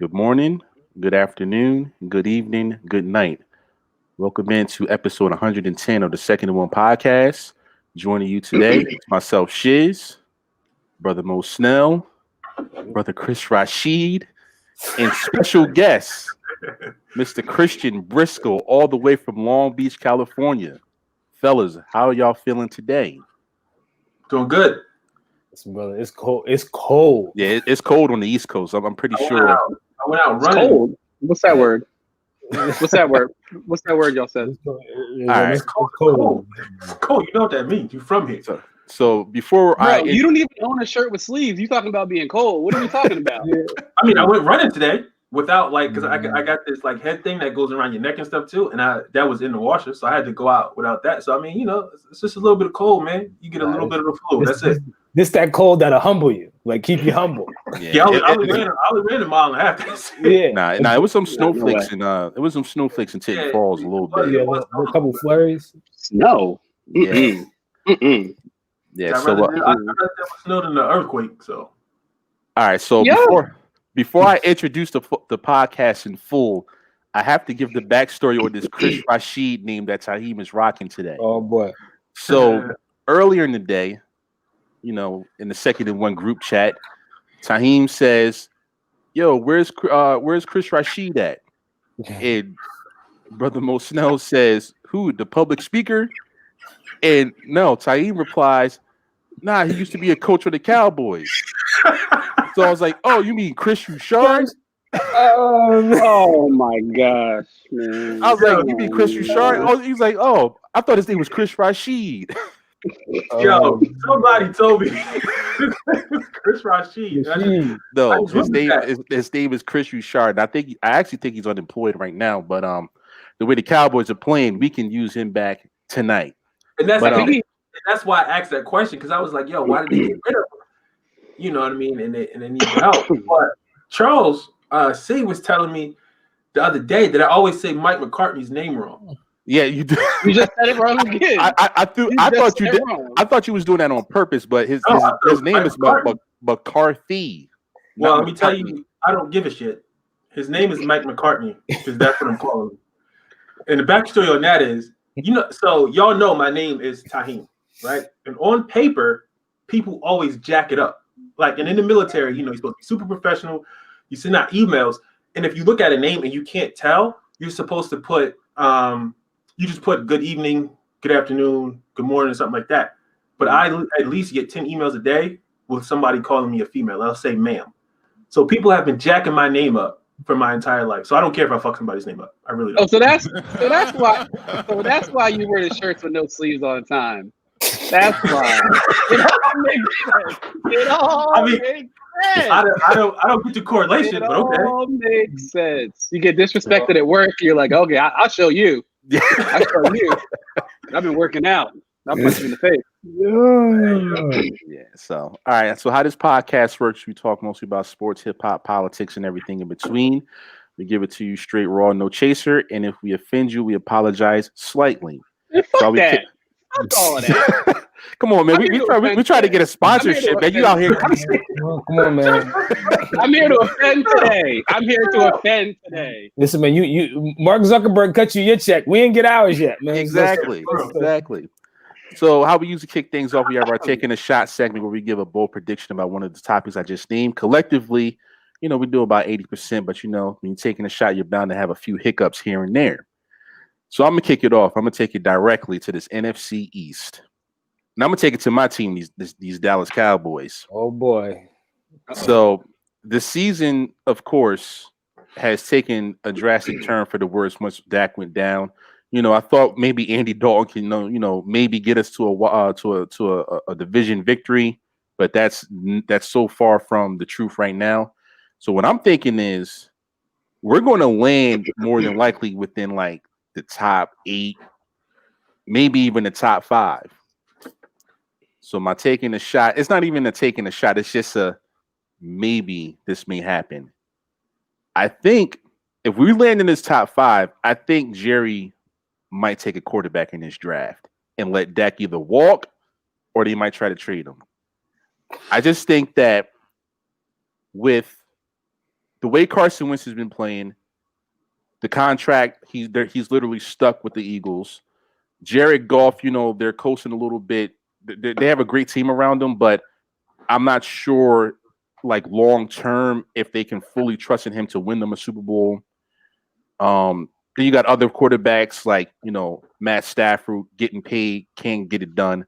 Good morning, good afternoon, good evening, good night. Welcome into episode 110 of the Second and One podcast. Joining you today, it's myself, Shiz, brother Mo Snell, brother Chris Rashid, and special guest, Mr. Christian Briscoe, all the way from Long Beach, California. Fellas, how are y'all feeling today? Doing good. Listen, brother, it's cold. It's cold. Yeah, it's cold on the East Coast. I'm pretty sure. I went out It's running. cold. What's that word? What's that word? What's that word y'all said? It's cold. right. It's cold. It's cold. You know what that means. You from here. So before Bro, you don't even own a shirt with sleeves. You talking about being cold? What are we talking about? I mean, I went running today without because I got this head thing that goes around your neck and stuff too, and that was in the washer, so I had to go out without that. So I mean, it's just a little bit of cold, man. You get a little bit of the flu. That's it. This that cold that'll humble you, keep you humble. Yeah, I only ran a mile and a half. Yeah, Nah, it was some snowflakes and Tinton Falls a little bit. Yeah, a couple flurries. No. Yeah. Yeah. I'd rather have snow than the earthquake. So. All right. So Yeah. before I introduce the podcast in full, I have to give the backstory on this Chris Rashid name that Taheem is rocking today. Oh boy. So earlier in the day, in the Second and One group chat, Taheem says, "Yo, where's Chris Rashid at?" And brother Mo Snell says, "Who? The public speaker?" And no, Taheem replies, "Nah, he used to be a coach for the Cowboys." So I was like, "Oh, you mean Chris Bouchard?" Oh my gosh, man. I was like, "You mean Chris Bouchard?" Oh, he's like, "Oh, I thought his name was Chris Rashid." Yo, somebody told me Chris Rashid. No, his name is Chris Bouchard. And I actually think he's unemployed right now. But the way the Cowboys are playing, we can use him back tonight. And that's why I asked that question, because I was like, yo, why did they get rid of him? You know what I mean? And they need help. But Charles C was telling me the other day that I always say Mike McCartney's name wrong. Yeah, you do. You just said it wrong again. I thought you did. I thought you was doing that on purpose, but his name is McCarthy. Well, let me tell you, I don't give a shit. His name is Mike McCartney, because that's what I'm calling him. And the backstory on that is, so y'all know my name is Taheem, right? And on paper, people always jack it up. And in the military, you're supposed to be super professional. You send out emails, and if you look at a name and you can't tell, you're supposed to put you just put good evening, good afternoon, good morning, or something like that. But I at least get 10 emails a day with somebody calling me a female. I'll say ma'am. So people have been jacking my name up for my entire life. So I don't care if I fuck somebody's name up. I really don't. Oh, so that's why you wear the shirts with no sleeves all the time. That's why. It all makes sense. It all makes sense. I don't get the correlation, but okay. It all makes sense. You get disrespected at work, you're like, okay, I'll show you. I'll show you. I've been working out. I'll punch you in the face. Yeah. So, all right. So, how this podcast works, we talk mostly about sports, hip hop, politics, and everything in between. We give it to you straight, raw, no chaser. And if we offend you, we apologize slightly. Fuck that. Fuck all of that. Come on, man. We try to get a sponsorship, man. You out here. Come on, man. I'm here to offend today. Listen, man. You Mark Zuckerberg cut you your check. We didn't get ours yet, man. Exactly. So, how we usually kick things off, we have our taking a shot segment where we give a bold prediction about one of the topics I just named. Collectively, we do about 80%, but when you're taking a shot, you're bound to have a few hiccups here and there. So I'm gonna kick it off. I'm gonna take it directly to this NFC East. And I'm gonna take it to my team, these Dallas Cowboys. Oh boy. So the season, of course, has taken a drastic turn for the worse once Dak went down. I thought maybe Andy Dalton can, maybe get us to a division victory, but that's so far from the truth right now. So what I'm thinking is we're going to land more than likely within the top 8, maybe even the top 5. So my taking a shot, it's not even a taking a shot. It's just a maybe this may happen. I think if we land in this top 5, I think Jerry might take a quarterback in this draft and let Dak either walk or they might try to trade him. I just think that with the way Carson Wentz has been playing, the contract, he's literally stuck with the Eagles. Jared Goff, they're coasting a little bit. They have a great team around them, but I'm not sure, like long term, if they can fully trust in him to win them a Super Bowl. Then you got other quarterbacks like Matt Stafford getting paid, can't get it done.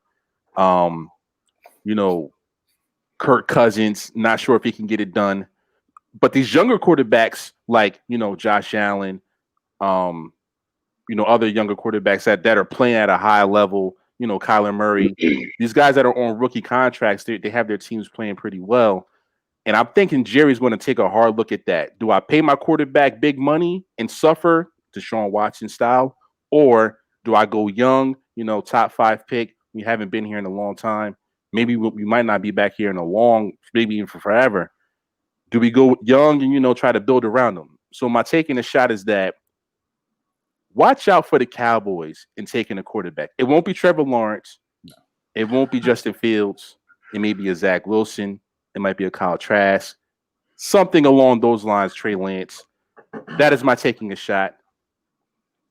Kirk Cousins, not sure if he can get it done. But these younger quarterbacks like Josh Allen, other younger quarterbacks that are playing at a high level, Kyler Murray, these guys that are on rookie contracts, they have their teams playing pretty well. And I'm thinking Jerry's going to take a hard look at that. Do I pay my quarterback big money and suffer Deshaun Watson style? Or do I go young, top 5 pick? We haven't been here in a long time. Maybe we might not be back here maybe even for forever. Do we go young and, try to build around them? So my taking a shot is that watch out for the Cowboys in taking a quarterback. It won't be Trevor Lawrence. No. It won't be Justin Fields. It may be a Zach Wilson. It might be a Kyle Trask. Something along those lines, Trey Lance. That is my taking a shot.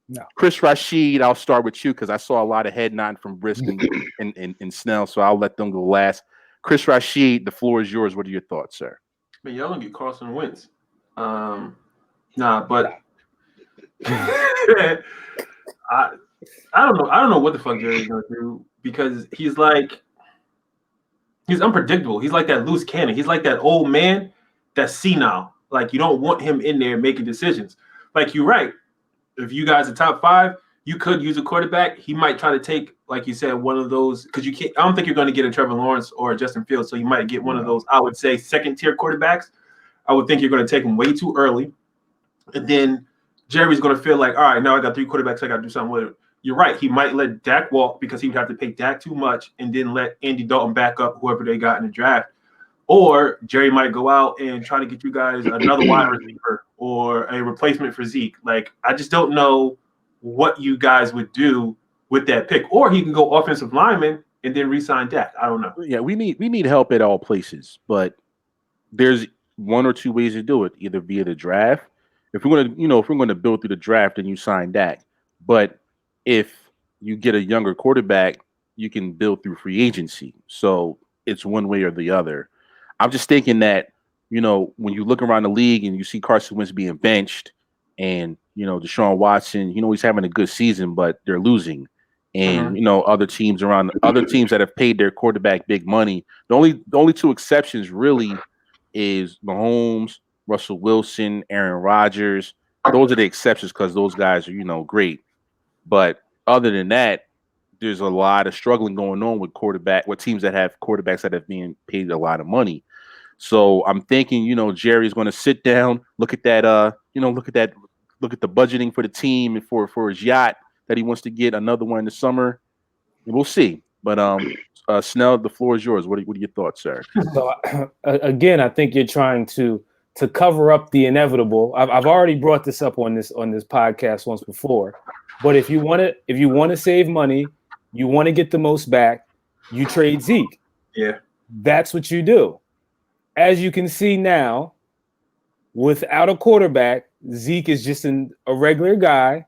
No. Chris Rashid, I'll start with you because I saw a lot of head nodding from Brisk and Snell, so I'll let them go last. Chris Rashid, the floor is yours. What are your thoughts, sir? Man, y'all gonna get Carson Wentz. But I don't know. I don't know what the fuck Jerry's gonna do because he's unpredictable. He's like that loose cannon. He's like that old man that's senile. Like you don't want him in there making decisions. Like you're right. If you guys are top 5, you could use a quarterback. He might try to take, like you said, one of those because you can't. I don't think you're going to get a Trevor Lawrence or a Justin Fields. So you might get one of those. I would say second-tier quarterbacks. I would think you're going to take them way too early, and then Jerry's going to feel like, all right, now I got 3 quarterbacks. I got to do something with it. You're right. He might let Dak walk because he would have to pay Dak too much, and then let Andy Dalton back up whoever they got in the draft. Or Jerry might go out and try to get you guys another wide receiver or a replacement for Zeke. Like, I just don't know what you guys would do with that pick. Or he can go offensive lineman and then re-sign Dak. I don't know. Yeah, we need help at all places, but there's one or two ways to do it, either via the draft. If we're gonna build through the draft, then you sign Dak. But if you get a younger quarterback, you can build through free agency. So it's one way or the other. I'm just thinking that, when you look around the league and you see Carson Wentz being benched and, Deshaun Watson, he's having a good season, but they're losing. And, other teams that have paid their quarterback big money. The only 2 exceptions really is Mahomes, Russell Wilson, Aaron Rodgers. Those are the exceptions because those guys are, great. But other than that, there's a lot of struggling going on with teams that have quarterbacks that have been paid a lot of money. So I'm thinking, Jerry's going to sit down, look at that, look at the budgeting for the team and for his yacht that he wants to get another one in the summer. And we'll see. But Snell, the floor is yours. What are your thoughts, sir? So again, I think you're trying to cover up the inevitable. I've already brought this up on this podcast once before. But if you want to save money, you want to get the most back, you trade Zeke. Yeah, that's what you do. As you can see now, without a quarterback, Zeke is just a regular guy,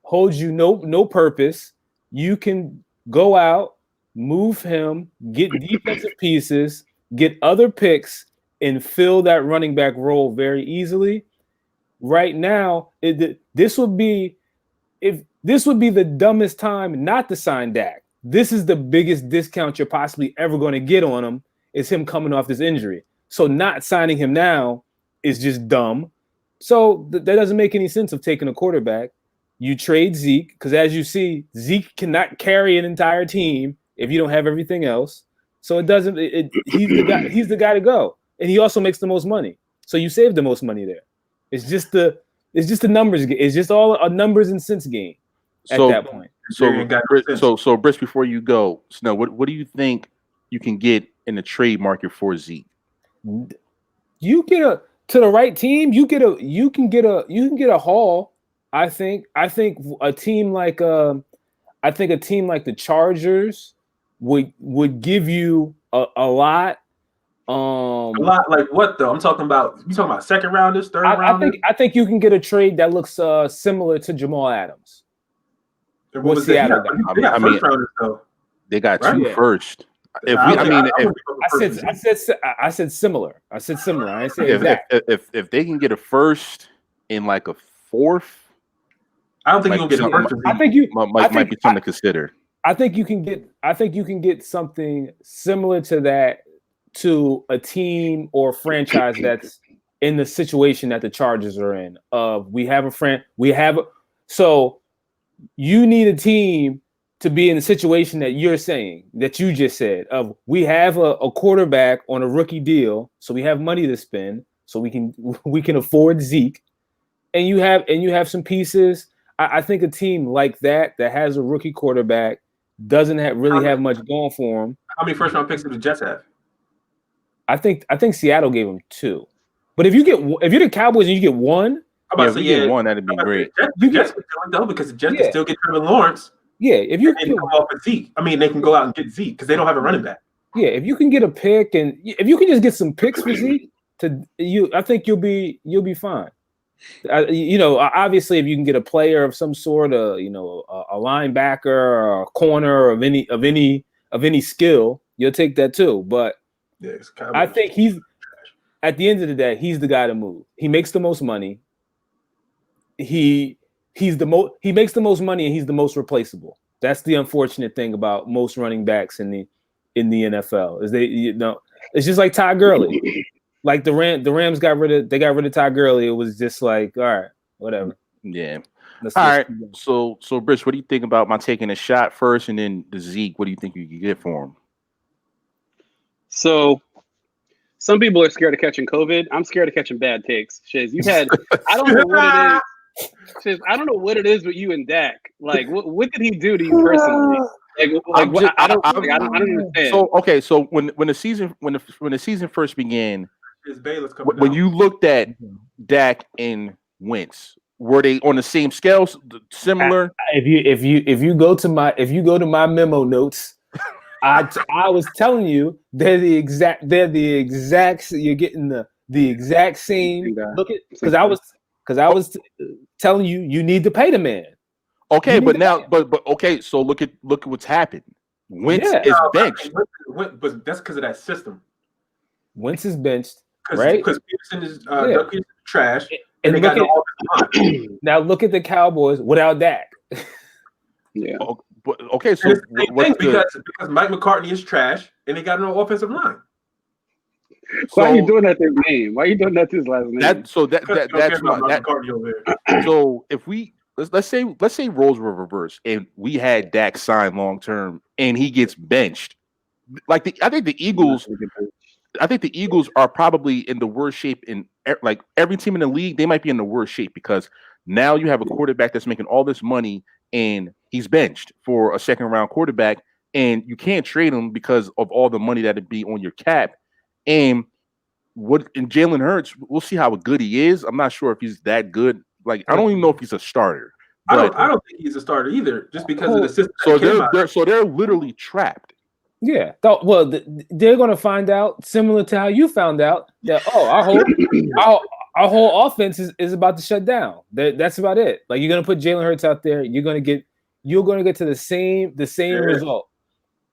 holds you no purpose. You can go out, move him, get defensive pieces, get other picks, and fill that running back role very easily. Right now, this would be the dumbest time not to sign Dak. This is the biggest discount you're possibly ever going to get on him, is him coming off this injury. So not signing him now is just dumb. So that doesn't make any sense of taking a quarterback. You trade Zeke, because as you see, Zeke cannot carry an entire team if you don't have everything else. So it doesn't. He's the guy to go, and he also makes the most money. So you save the most money there. It's just the numbers. It's just all a numbers and cents game at that point. So Brisk, before you go, Snow, what do you think you can get in the trade market for Zeke? You get to the right team. You can get a haul. I think a team like the Chargers would give you a lot. A lot like what though? I'm talking about. You talking about second rounders, third rounders? I think you can get a trade that looks similar to Jamal Adams. And What was Seattle that? got? They got I mean, first rounders though. They got Right? two Yeah. first. If I we, I mean, if, I said similar. I said similar. I didn't say if, exact. if they can get a first in like a fourth, I don't think might you're be gonna get a something- first. I think you. might be something to consider. I think you can get something similar to that to a team or franchise that's in the situation that the Chargers are in. So you need a team to be in the situation that you're saying, that you just said, of we have a quarterback on a rookie deal, so we have money to spend, so we can afford Zeke, and you have some pieces. I think a team like that has a rookie quarterback doesn't really have much going for him. How many first round picks do the Jets have? I think Seattle gave him 2, but if you're the Cowboys and you get 1, If we get one, that'd be great. The Jets could do it though, because the Jets can still get Trevor Lawrence. Yeah, if you they can come off with Zeke. I mean, they can go out and get Zeke because they don't have a running back. Yeah, if you can get a pick and if you can just get some picks for Zeke, I think you'll be fine. Obviously, if you can get a player of some sort, a linebacker or a corner of any skill, you'll take that too. But I think he's at the end of the day, he's the guy to move. He makes the most money. He makes the most money and he's the most replaceable. That's the unfortunate thing about most running backs in the NFL is it's just like Todd Gurley. Like the Rams got rid of Todd Gurley. It was just like, all right, whatever. Yeah. All right. So Brish, what do you think about my taking a shot first and then the Zeke? What do you think you could get for him? So some people are scared of catching COVID. I'm scared of catching bad takes. Shiz, you had I don't know what it is. Shiz, I don't know what it is with you and Dak. Like, what did he do to you personally? I don't understand. So when the season first began, when you looked at Dak and Wentz, were they on the same scales, similar? If you go to my memo notes, I was telling you they're the exact you're getting the exact same look at because I was telling you need to pay the man. Okay, but okay, so look at what's happened. Wentz is benched. But that's because of that system. Wentz is benched, right? Because Peterson is trash, and they got no offensive line. Now look at the Cowboys without Dak. Yeah. Okay, so because Mike McCartney is trash, and they got no offensive line. Why are you doing that to his name? Why are you doing that to his last name? That's McCartney over there. So if we let's say roles were reversed and we had Dak signed long term and he gets benched, I think the Eagles are probably in the worst shape in like every team in the league. They might be in the worst shape because now you have a quarterback that's making all this money and he's benched for a second round quarterback, and you can't trade him because of all the money that'd be on your cap. And Jalen Hurts, we'll see how good he is. I'm not sure if he's that good. Like, I don't even know if he's a starter. I don't think he's a starter either, just because of the system. So they're literally trapped. Yeah. Well, they're going to find out, similar to how you found out, that our whole offense is about to shut down. That's about it. Like, you're going to put Jalen Hurts out there. You're going to get to the same result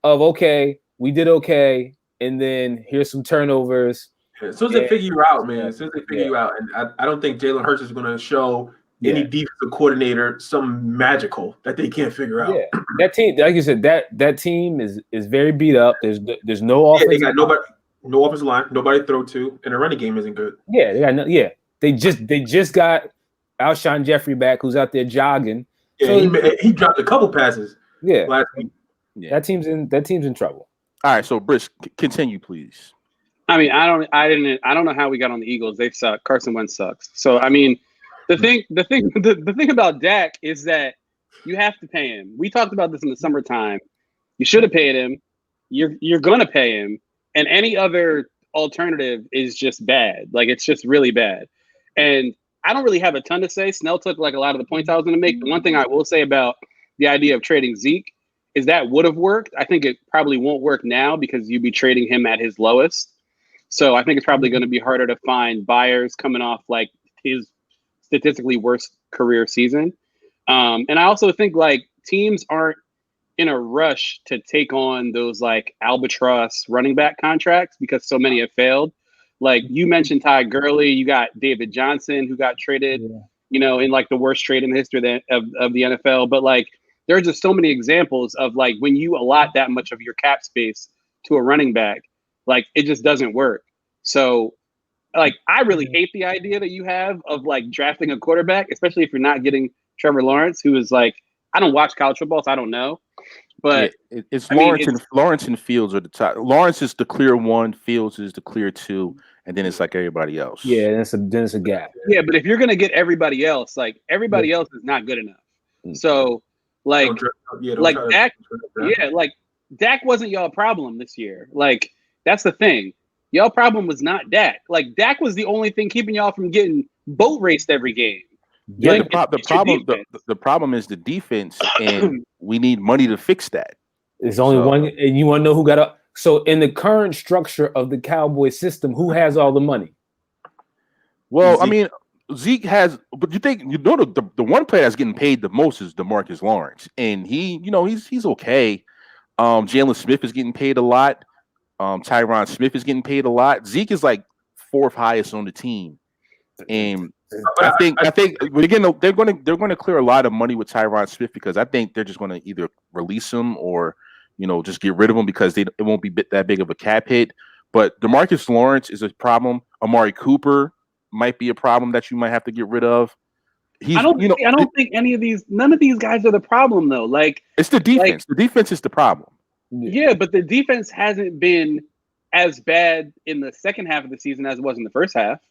of, okay, we did okay, and then here's some turnovers. Yeah, as soon as they figure you out, man. As soon as they figure you out, and I don't think Jalen Hurts is going to show any defensive coordinator some magical that they can't figure out. Yeah, that team, like you said, that team is very beat up. There's no offense. They got no offensive line, nobody to throw to, and the running game isn't good. Yeah, they got They just got Alshon Jeffrey back, who's out there jogging. Yeah, so, he dropped a couple passes. Yeah, last week. Yeah, that team's in trouble. All right, so Brisk, continue, please. I mean, I don't know how we got on the Eagles. They suck. Carson Wentz sucks. So I mean, the thing about Dak is that you have to pay him. We talked about this in the summertime. You should have paid him. You're gonna pay him, and any other alternative is just bad. Like, it's just really bad. And I don't really have a ton to say. Snell took like a lot of the points I was going to make. The one thing I will say about the idea of trading Zeke is that would have worked. I think it probably won't work now because you'd be trading him at his lowest. So I think it's probably going to be harder to find buyers coming off like his statistically worst career season. And I also think like teams aren't in a rush to take on those like albatross running back contracts because so many have failed. Like you mentioned Ty Gurley, you got David Johnson who got traded, in like the worst trade in the history of the NFL. But like there are just so many examples of like when you allot that much of your cap space to a running back, like it just doesn't work. So like I really hate the idea that you have of like drafting a quarterback, especially if you're not getting Trevor Lawrence, who is like, I don't watch college football, so I don't know. But it's Lawrence and Fields are the top. Lawrence is the clear one, Fields is the clear two, and then it's like everybody else. Yeah, then it's a gap. Yeah, but if you're gonna get everybody else, like everybody else is not good enough. So like Dak, like Dak wasn't y'all problem this year. Like that's the thing. Y'all problem was not Dak. Like Dak was the only thing keeping y'all from getting boat raced every game. Yeah, like, the problem is the defense, and we need money to fix that. There's only one, and you want to know who got up. So in the current structure of the Cowboy system, who has all the money? Well, Zeke. I mean, Zeke has, but the one player that's getting paid the most is DeMarcus Lawrence, and he's okay. Jalen Smith is getting paid a lot. Tyron Smith is getting paid a lot. Zeke is like fourth highest on the team, and I think again they're going to clear a lot of money with Tyron Smith because I think they're just going to either release him or just get rid of him because it won't be that big of a cap hit. But DeMarcus Lawrence is a problem. Amari Cooper might be a problem that you might have to get rid of. I don't think none of these guys are the problem though. Like it's the defense. The defense is the problem. Yeah, but the defense hasn't been as bad in the second half of the season as it was in the first half.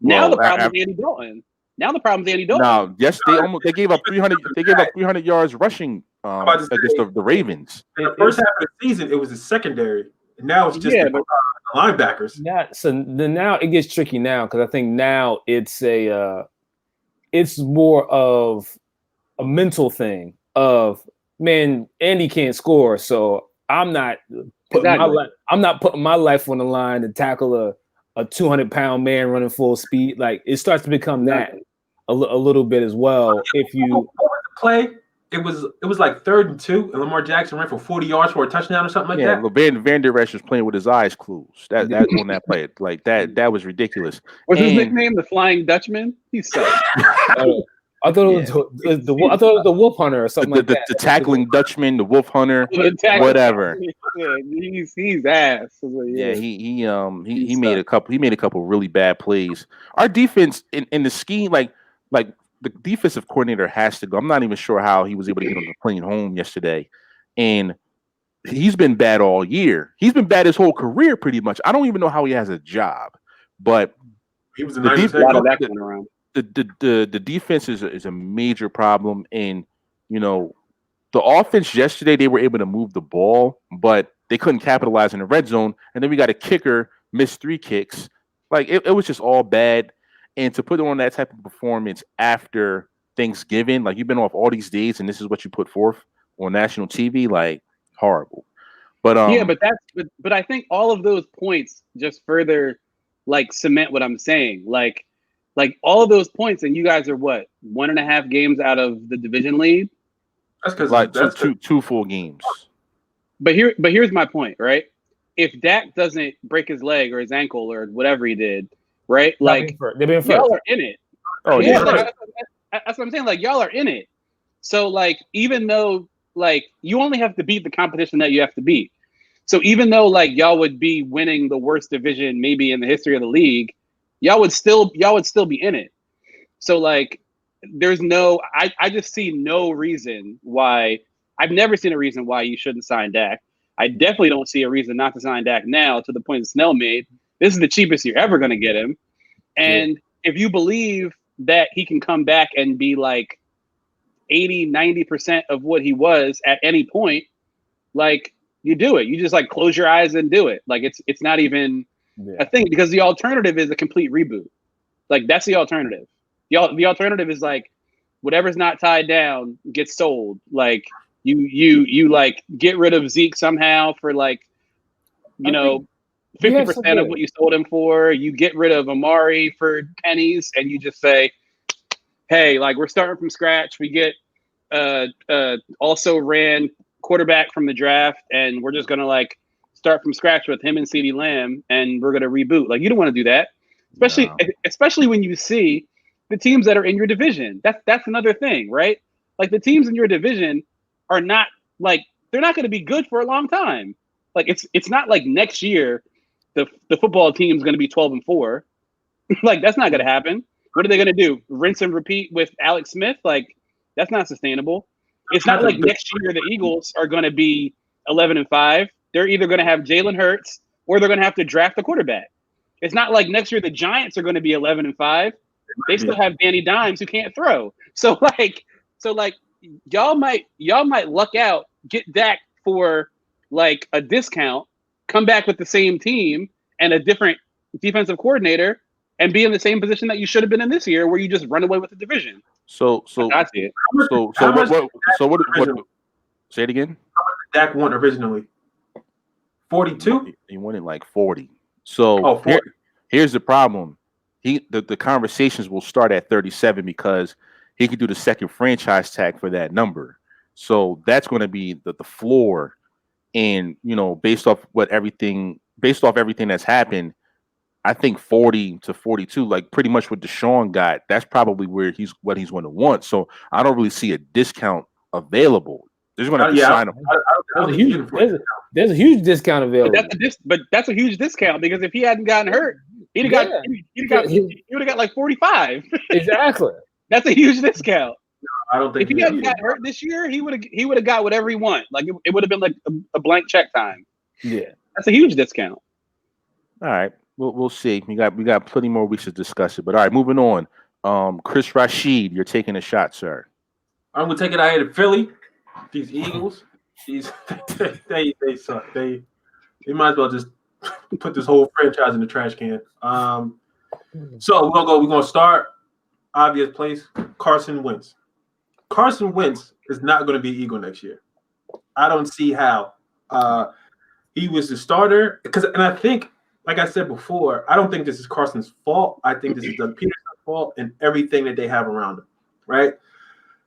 Now the problem is Andy Dalton. No, yes, they gave up 300. They gave up 300 yards rushing against the Ravens. In the first half of the season, it was the secondary. Now it's just the linebackers. Now it gets tricky now because I think now it's more of a mental thing of man, Andy can't score, so I'm not putting my life on the line to tackle a 200-pound man running full speed. Like it starts to become that a little bit as well. If you play, it was like 3rd and 2, and Lamar Jackson ran for 40 yards for a touchdown or something like that. Yeah, Van Der Esch was playing with his eyes closed. That on that play, like that was ridiculous. Was his nickname the Flying Dutchman? He sucked. I thought it was the Wolf Hunter or something like that. The tackling Dutchman, the Wolf Hunter, whatever. Yeah, he's ass. Yeah, he made a couple really bad plays. Our defense in the scheme, like the defensive coordinator has to go. I'm not even sure how he was able to get on the plane home yesterday, and he's been bad all year. He's been bad his whole career, pretty much. I don't even know how he has a job, but he was a lot of that going around. The defense is a major problem, and the offense yesterday they were able to move the ball, but they couldn't capitalize in the red zone. And then we got a kicker missed 3 kicks. Like it was just all bad. And to put on that type of performance after Thanksgiving, like you've been off all these days, and this is what you put forth on national TV, like horrible. But but I think all of those points just further like cement what I'm saying. Like all of those points, and you guys are what 1.5 games out of the division lead. That's because like two full games. But here's my point, right? If Dak doesn't break his leg or his ankle or whatever he did, right? Like they've been first. Y'all are in it. Oh yeah, that's what I'm saying. Like y'all are in it. So like even though like you only have to beat the competition that you have to beat. So even though like y'all would be winning the worst division maybe in the history of the league, y'all would still be in it. So like there's I just see no reason why. I've never seen a reason why you shouldn't sign Dak. I definitely don't see a reason not to sign Dak now, to the point that Snell made. This is the cheapest you're ever going to get him. And if you believe that he can come back and be like 80-90% of what he was at any point, like you do it. You just like close your eyes and do it. Like it's not even a thing, because the alternative is a complete reboot. Like that's the alternative. The alternative is like whatever's not tied down gets sold. Like you like get rid of Zeke somehow for like 50% of what you sold him for. You get rid of Amari for pennies, and you just say, "Hey, like we're starting from scratch. We get also ran quarterback from the draft, and we're just gonna like start from scratch with him and CeeDee Lamb, and we're gonna reboot." Like you don't want to do that, especially when you see the teams that are in your division. That's another thing, right? Like the teams in your division are not like they're not going to be good for a long time. Like it's not like next year the football team is going to be 12-4. Like that's not going to happen. What are they going to do? Rinse and repeat with Alex Smith? Like that's not sustainable. It's not like next year the Eagles are going to be 11-5. They're either going to have Jalen Hurts or they're going to have to draft a quarterback. It's not like next year the Giants are going to be 11-5. They still have Danny Dimes who can't throw. So y'all might luck out, get Dak for like a discount, come back with the same team and a different defensive coordinator, and be in the same position that you should have been in this year, where you just run away with the division. So I see it. What? Say it again. How much did Dak won originally? 42. He wanted like 40. So 40. Here's the problem. The conversations will start at 37 because he could do the second franchise tag for that number. So that's going to be the floor. And based off everything that's happened, I think 40 to 42, like pretty much what Deshaun got, that's probably what he's going to want. So I don't really see a discount available. They're going to have to sign him. There's a huge discount available. But that's a huge discount because if he hadn't gotten hurt, he would have got like 45. Exactly. That's a huge discount. I don't think if he hadn't got hurt this year, he would have got whatever he want. Like it would have been like a blank check time. Yeah, that's a huge discount. All right, we'll see. We got plenty more weeks to discuss it. But all right, moving on. Chris Rashid, you're taking a shot, sir. I'm gonna take it out here to Philly. These Eagles, they suck. They might as well just put this whole franchise in the trash can. So we're gonna start obvious place. Carson Wentz. Carson Wentz is not going to be Eagle next year. I don't see how. He was the starter and I think, like I said before, I don't think this is Carson's fault. I think this is Doug Peterson's fault and everything that they have around him, right?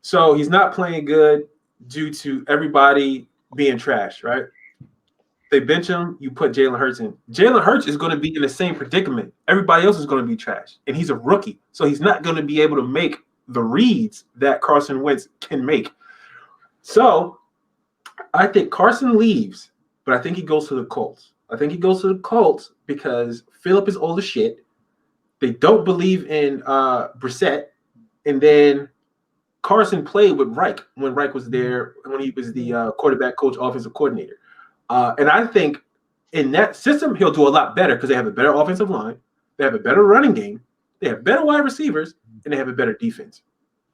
So he's not playing good due to everybody being trash, right? They bench him, you put Jalen Hurts in. Jalen Hurts is going to be in the same predicament. Everybody else is going to be trash, and he's a rookie, so he's not going to be able to make the reads that Carson Wentz can make. So I think Carson leaves, but I think he goes to the Colts. I think he goes to the Colts because Phillip is old as shit. They don't believe in Brissett, and then Carson played with Reich when Reich was there, when he was the quarterback coach, offensive coordinator. And I think in that system, he'll do a lot better because they have a better offensive line, they have a better running game, they have better wide receivers, and they have a better defense.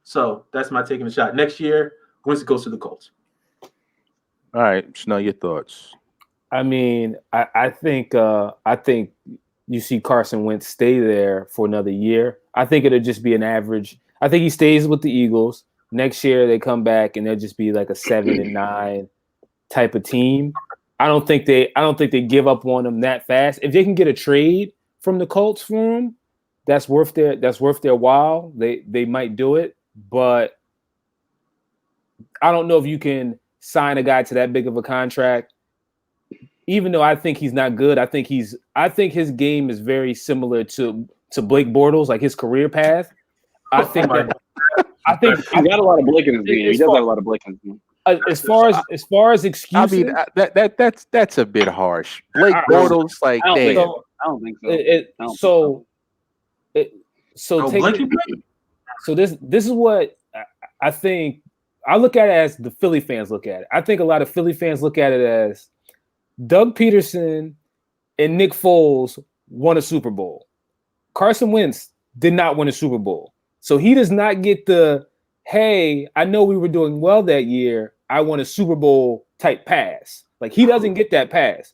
So that's my taking a shot. Next year, Wentz goes to the Colts. All right, Chanel, your thoughts. I mean, I think you see Carson Wentz stay there for another year. I think it'll just be an average. I think he stays with the Eagles. Next year they come back and they'll just be like a 7-9 type of team. I don't think they give up on him that fast. If they can get a trade from the Colts for him, that's worth their while. They might do it, but I don't know if you can sign a guy to that big of a contract. Even though I think he's not good, I think his game is very similar to Blake Bortles, like his career path. I think he's got a lot of Blake in his game. He does have a lot of Blake in his game. As far as excuses, I mean that's a bit harsh. Blake Bortles, like damn. I don't think so. So this is what I think. I look at it as the Philly fans look at it. I think a lot of Philly fans look at it as Doug Peterson and Nick Foles won a Super Bowl. Carson Wentz did not win a Super Bowl. So he does not get the, hey, I know we were doing well that year, I won a Super Bowl type pass. Like he doesn't get that pass.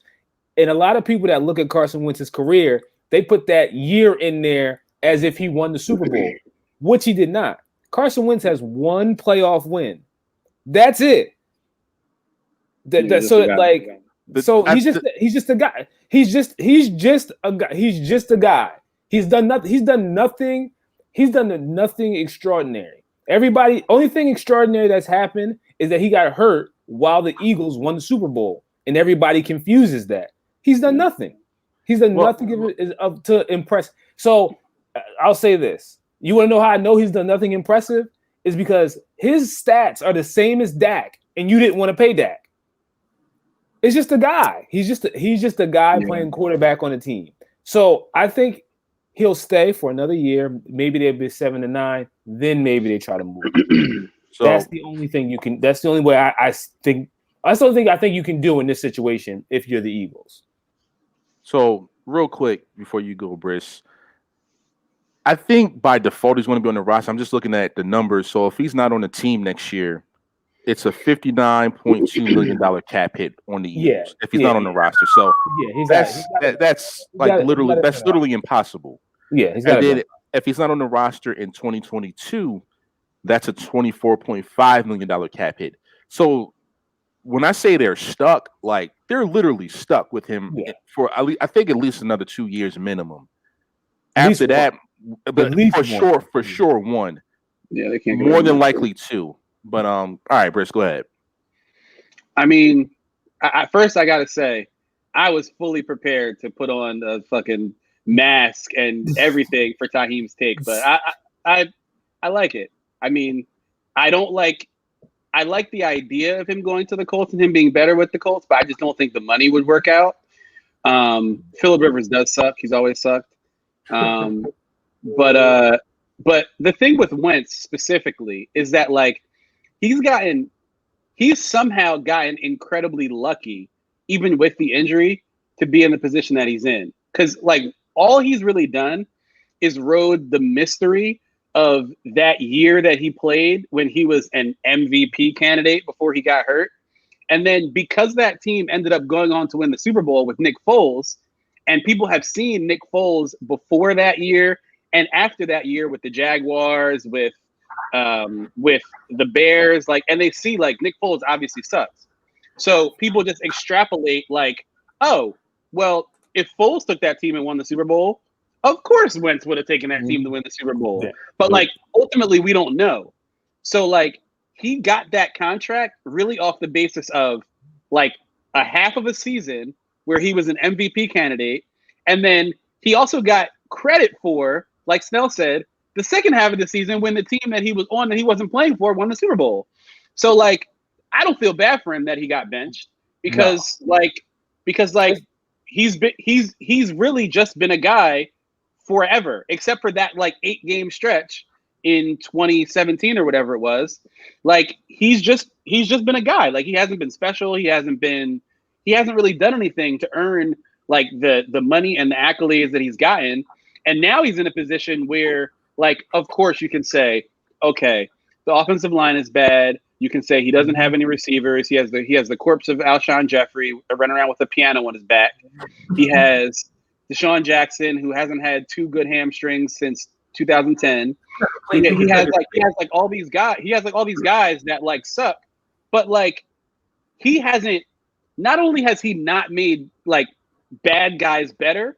And a lot of people that look at Carson Wentz's career, they put that year in there as if he won the Super Bowl, which he did not. Carson Wentz has one playoff win. That's it. So he's just a guy. He's just a guy. He's just a guy. He's done nothing. He's done nothing extraordinary. Only thing extraordinary that's happened is that he got hurt while the Eagles won the Super Bowl, and everybody confuses that. He's done nothing. He's done nothing to impress. So I'll say this. You want to know how I know he's done nothing impressive? Is because his stats are the same as Dak, and you didn't want to pay Dak. It's just a guy. He's just a guy playing quarterback on a team. So I think he'll stay for another year. Maybe they'll be 7-9. Then maybe they try to move. So that's the only thing you can. That's the only way I think. That's the only thing I think you can do in this situation if you're the Eagles. So real quick before you go, Briss, I think by default he's going to be on the roster. I'm just looking at the numbers. So if he's not on the team next year, it's a $59.2 million cap hit on the Eagles if he's not on the roster. So that's literally impossible. Yeah, he's got. And then if he's not on the roster in 2022, that's a $24.5 million cap hit. So when I say they're stuck, like they're literally stuck with him for I think at least another 2 years minimum. After that, but for sure one. Yeah, they can't. More than likely two. But all right, Briss, go ahead. I mean, first I gotta say, I was fully prepared to put on the fucking mask and everything for Taheem's take, but I like it. I mean, I like the idea of him going to the Colts and him being better with the Colts, but I just don't think the money would work out. Phillip Rivers does suck. He's always sucked. But the thing with Wentz specifically is that like he's somehow gotten incredibly lucky, even with the injury, to be in the position that he's in. Because like all he's really done is rode the mystery of that year that he played when he was an MVP candidate before he got hurt. And then because that team ended up going on to win the Super Bowl with Nick Foles, and people have seen Nick Foles before that year and after that year with the Jaguars, with the Bears, like, and they see like Nick Foles obviously sucks. So people just extrapolate like, oh, well, if Foles took that team and won the Super Bowl, of course Wentz would have taken that team to win the Super Bowl. Yeah. But like ultimately we don't know. So like he got that contract really off the basis of like a half of a season where he was an MVP candidate. And then he also got credit for, like Snell said, the second half of the season when the team that he was on that he wasn't playing for won the Super Bowl. So like I don't feel bad for him that he got benched because he's really just been a guy forever, except for that like 8-game stretch in 2017 or whatever it was. Like he's just been a guy. Like he hasn't been special. He hasn't really done anything to earn like the money and the accolades that he's gotten. And now he's in a position where like, of course you can say, okay, the offensive line is bad. You can say he doesn't have any receivers. He has the corpse of Alshon Jeffrey running around with a piano on his back. He has Deshaun Jackson, who hasn't had 2 good hamstrings since 2010. He has all these guys that like suck, but like he hasn't. Not only has he not made like bad guys better,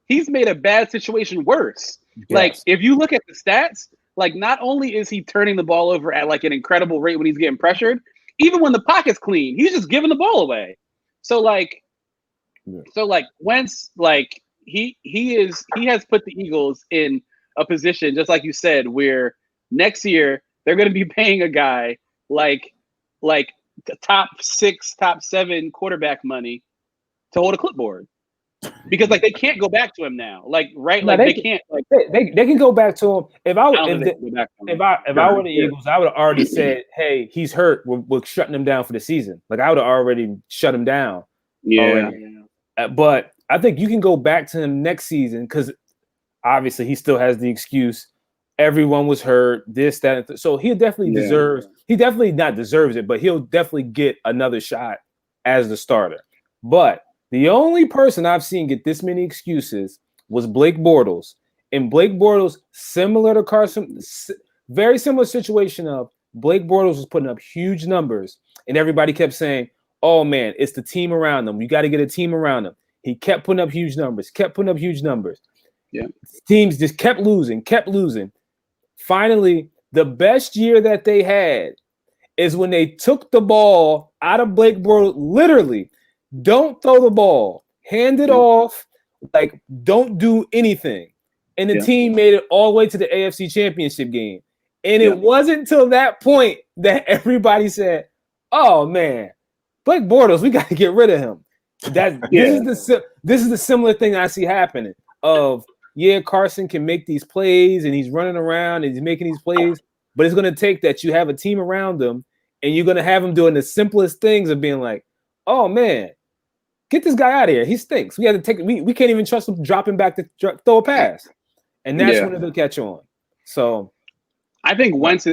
he's made a bad situation worse. Yes. Like if you look at the stats, like not only is he turning the ball over at like an incredible rate when he's getting pressured, even when the pocket's clean, he's just giving the ball away. So like Wentz, like he has put the Eagles in a position, just like you said, where next year they're going to be paying a guy like the top 6, top 7 quarterback money to hold a clipboard, because like they can't go back to him now. Like they can't. Like they can go back to him. If I were the Eagles, I would have already said, "Hey, he's hurt. We're shutting him down for the season." Like I would have already shut him down. Yeah. But I think you can go back to him next season because obviously he still has the excuse. Everyone was hurt. This, that, and so he definitely deserves. He definitely not deserves it, but he'll definitely get another shot as the starter. But the only person I've seen get this many excuses was Blake Bortles. And Blake Bortles, similar to Carson, very similar situation of Blake Bortles was putting up huge numbers, and everybody kept saying, oh man, it's the team around them. You got to get a team around them. He kept putting up huge numbers. Yeah. Teams just kept losing. Finally, the best year that they had is when they took the ball out of Blake Bortles. Literally, don't throw the ball, hand it off, like don't do anything. And the team made it all the way to the AFC Championship game. And it wasn't until that point that everybody said, "Oh man, Blake Bortles, we got to get rid of him." This is the similar thing I see happening. Carson can make these plays and he's running around and he's making these plays, but it's going to take that you have a team around him and you're going to have him doing the simplest things of being like, "Oh man, get this guy out of here. He stinks. We have to take. We can't even trust him dropping back to throw a pass." And that's when it'll catch on. So. I think Wentz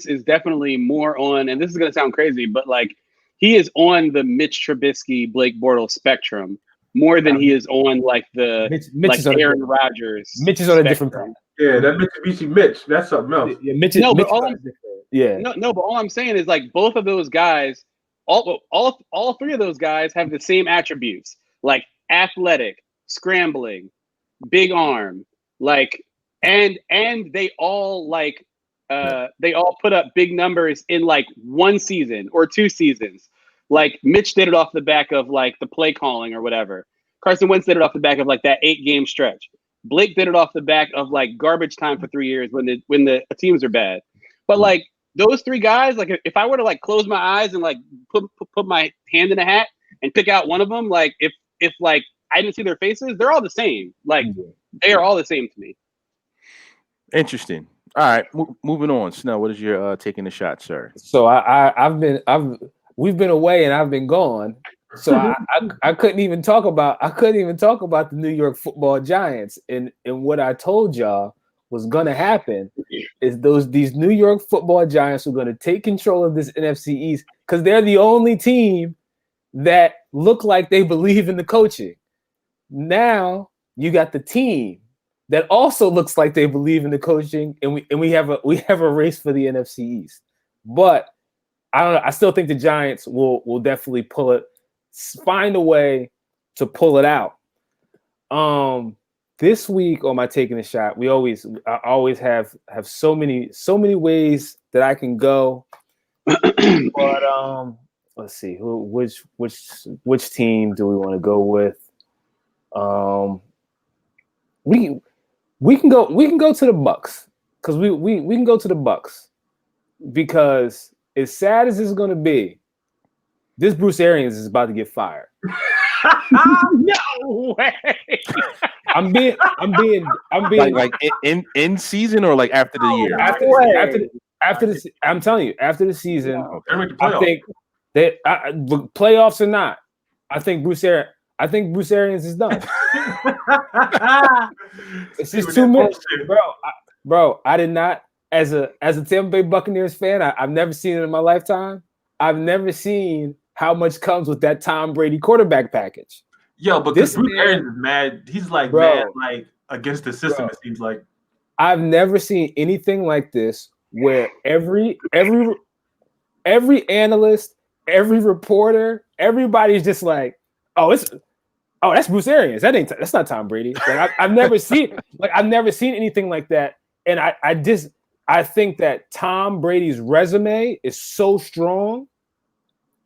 is definitely more on, and this is gonna sound crazy, but like he is on the Mitch Trubisky, Blake Bortles spectrum more than he is on like the Mitch Aaron Rodgers. Mitch is on a different path. Yeah, that Mitsubishi Mitch, that's something else. Yeah, Mitch but all I'm saying is like both of those guys, all three of those guys have the same attributes, like athletic, scrambling, big arm, like. And they all they all put up big numbers in like one season or 2 seasons. Like Mitch did it off the back of like the play calling or whatever. Carson Wentz did it off the back of like that 8-game stretch. Blake did it off the back of like garbage time for 3 years when the teams are bad. But like those 3 guys, like if I were to like close my eyes and like put my hand in a hat and pick out one of them, like if like I didn't see their faces, they're all the same. Like they are all the same to me. Interesting. All right, moving on. Snell, what is your taking the shot, sir? So we've been away and I've been gone. So I couldn't even talk about the New York Football Giants. And what I told y'all was gonna happen is these New York Football Giants are gonna take control of this NFC East because they're the only team that look like they believe in the coaching. Now you got the team that also looks like they believe in the coaching, and we have a race for the NFC East. But I don't know. I still think the Giants will definitely find a way to pull it out. This week on my taking a shot, I always have so many ways that I can go. But let's see, which team do we want to go with? We can go to the Bucks because we can go to the Bucks because as sad as it's gonna be, this Bruce Arians is about to get fired. No way. I'm being like in season or like after the year. After the I'm telling you, after the season, Okay. I think that playoffs or not, I think Bruce Arians is done. It's just too much, bro. I did not, as a Tampa Bay Buccaneers fan, I've never seen it in my lifetime. I've never seen how much comes with that Tom Brady quarterback package. Yo, but Bruce Arians is mad. He's like mad, like against the system. It seems like I've never seen anything like this, where every analyst, every reporter, everybody's just like, that's Bruce Arians. That's not Tom Brady. Like, I've never seen anything like that. And I think that Tom Brady's resume is so strong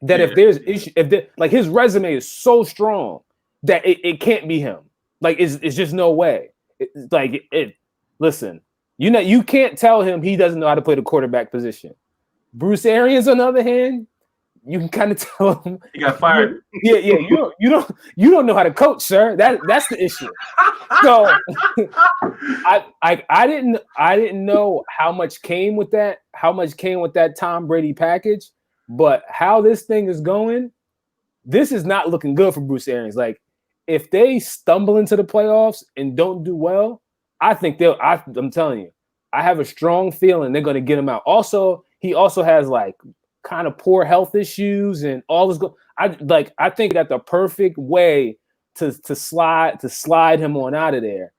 that if there's issue, his resume is so strong that it can't be him. Like it's just no way. Listen, you can't tell him he doesn't know how to play the quarterback position. Bruce Arians, on the other hand, you can kind of tell him he got fired. Yeah. You don't know how to coach, sir. That's the issue. So I didn't know how much came with that Tom Brady package, but how this thing is going, this is not looking good for Bruce Arians. Like if they stumble into the playoffs and don't do well, I think I'm telling you, I have a strong feeling they're going to get him out. Also, he also has like kind of poor health issues and all this. I think that the perfect way to slide him on out of there.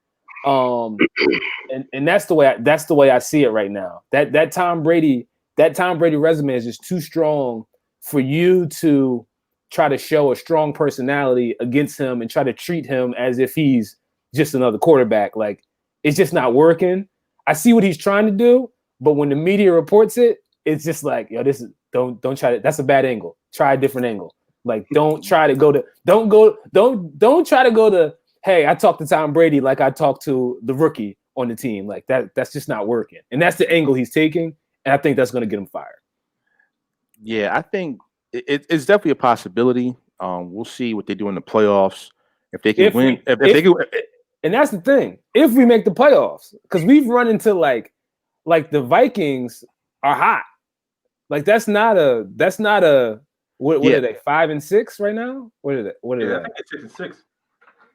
And that's the way I see it right now. That Tom Brady resume is just too strong for you to try to show a strong personality against him and try to treat him as if he's just another quarterback. Like, it's just not working. I see what he's trying to do, but when the media reports it, it's just like, yo, this is don't try to. That's a bad angle. Try a different angle. Like, don't try to go to. Don't try to go to. Hey, I talked to Tom Brady like I talked to the rookie on the team. Like that. That's just not working. And that's the angle he's taking. And I think that's going to get him fired. Yeah, I think it's definitely a possibility. We'll see what they do in the playoffs. If they can win, if they can. And that's the thing. If we make the playoffs, because we've run into like the Vikings are hot. Like that's not a what are they 5-6 right now? What are they? I think it's 6-6.